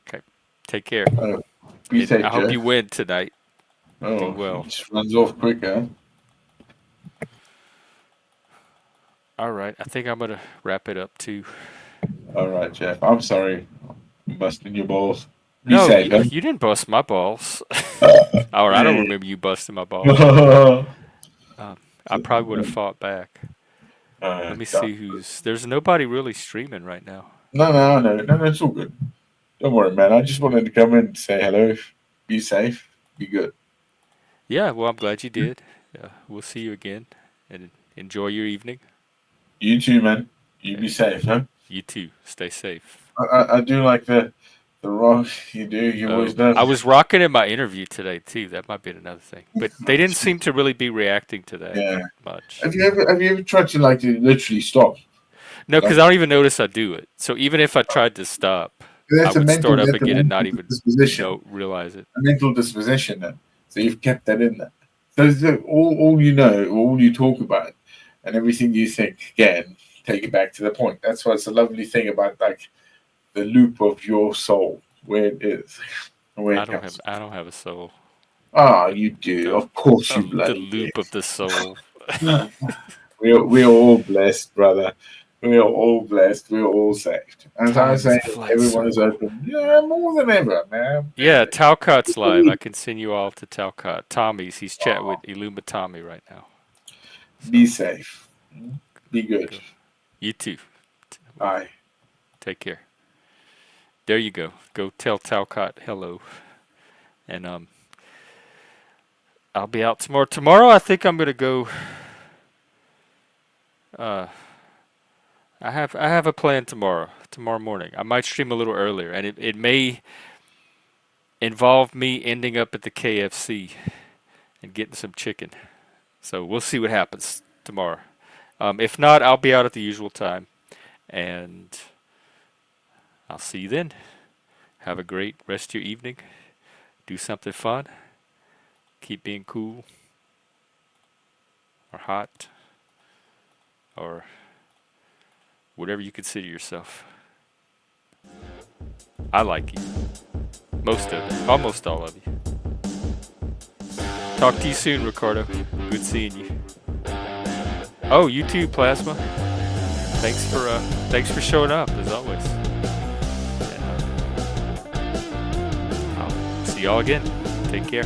Speaker 1: Okay, take care.
Speaker 3: Be
Speaker 1: And
Speaker 3: safe,
Speaker 1: I hope
Speaker 3: Jeff.
Speaker 1: you win tonight. Do
Speaker 3: Oh, it
Speaker 1: well.
Speaker 3: just runs off quick, huh?
Speaker 1: All right, I think I'm gonna wrap it up too.
Speaker 3: All right, Jeff. I'm sorry. I'm busting your balls. Be
Speaker 1: No,
Speaker 3: safe,
Speaker 1: you,
Speaker 3: huh?
Speaker 1: you didn't bust my balls. Or I don't
Speaker 3: Yeah,
Speaker 1: remember you busting my balls.
Speaker 3: yeah.
Speaker 1: Um, I probably would have fought back. Let me
Speaker 3: Done.
Speaker 1: see who's. There's nobody really streaming right now.
Speaker 3: No, it's all good. Don't worry, man. I just wanted to come in and say hello, be safe, be good.
Speaker 1: Yeah, well, I'm glad you did. We'll see you again, and enjoy your evening.
Speaker 3: You too, man. You be
Speaker 1: And
Speaker 3: safe, huh?
Speaker 1: you too. Stay safe.
Speaker 3: I do like the rock you do. You
Speaker 1: Oh,
Speaker 3: always know.
Speaker 1: I was rocking in my interview today too. That might be another thing. But they didn't seem to really be reacting to that
Speaker 3: Yeah.
Speaker 1: much.
Speaker 3: Have you ever tried to like to literally stop?
Speaker 1: No, because
Speaker 3: Like
Speaker 1: I don't even notice I do it. So even if I tried to stop, I would start up
Speaker 3: that's a
Speaker 1: again and
Speaker 3: mental
Speaker 1: not even
Speaker 3: disposition.
Speaker 1: realize it.
Speaker 3: A mental disposition then. So you've kept that in there. So all you know, all you talk about, and everything you think, again, take it back to the point. That's what's the lovely thing about like the loop of your soul, where it is, and where it comes
Speaker 1: I don't have a soul.
Speaker 3: from. Ah, you do.
Speaker 1: The
Speaker 3: Of course you
Speaker 1: the
Speaker 3: bloody
Speaker 1: loop of the soul.
Speaker 3: do. We're all blessed, brother. We are all blessed. We're all saved. As I
Speaker 1: Time is
Speaker 3: say,
Speaker 1: a flat
Speaker 3: everyone is
Speaker 1: circle.
Speaker 3: open. Yeah, more than ever, man.
Speaker 1: Yeah, Talcott's live. I can send you all to Talcott. Tommy's. He's chatting with Illuma Tommy right now.
Speaker 3: Be
Speaker 1: So
Speaker 3: safe. Be good.
Speaker 1: go. You too. Well,
Speaker 3: Bye.
Speaker 1: take care. There you go. Go tell Talcott hello. And I'll be out tomorrow. Tomorrow I think I'm gonna go. Uh, I have a plan tomorrow. Tomorrow morning. I might stream a little earlier, and it may involve me ending up at the KFC and getting some chicken. So we'll see what happens tomorrow. If not, I'll be out at the usual time, and I'll see you then. Have a great rest of your evening. Do something fun. Keep being cool or hot or whatever you consider yourself. I like you. Most of it. Almost all of you. Talk to you soon, Ricardo. Good seeing you. Oh, you too, Plasma. Thanks for showing up as always. And, I'll see y'all again. Take care.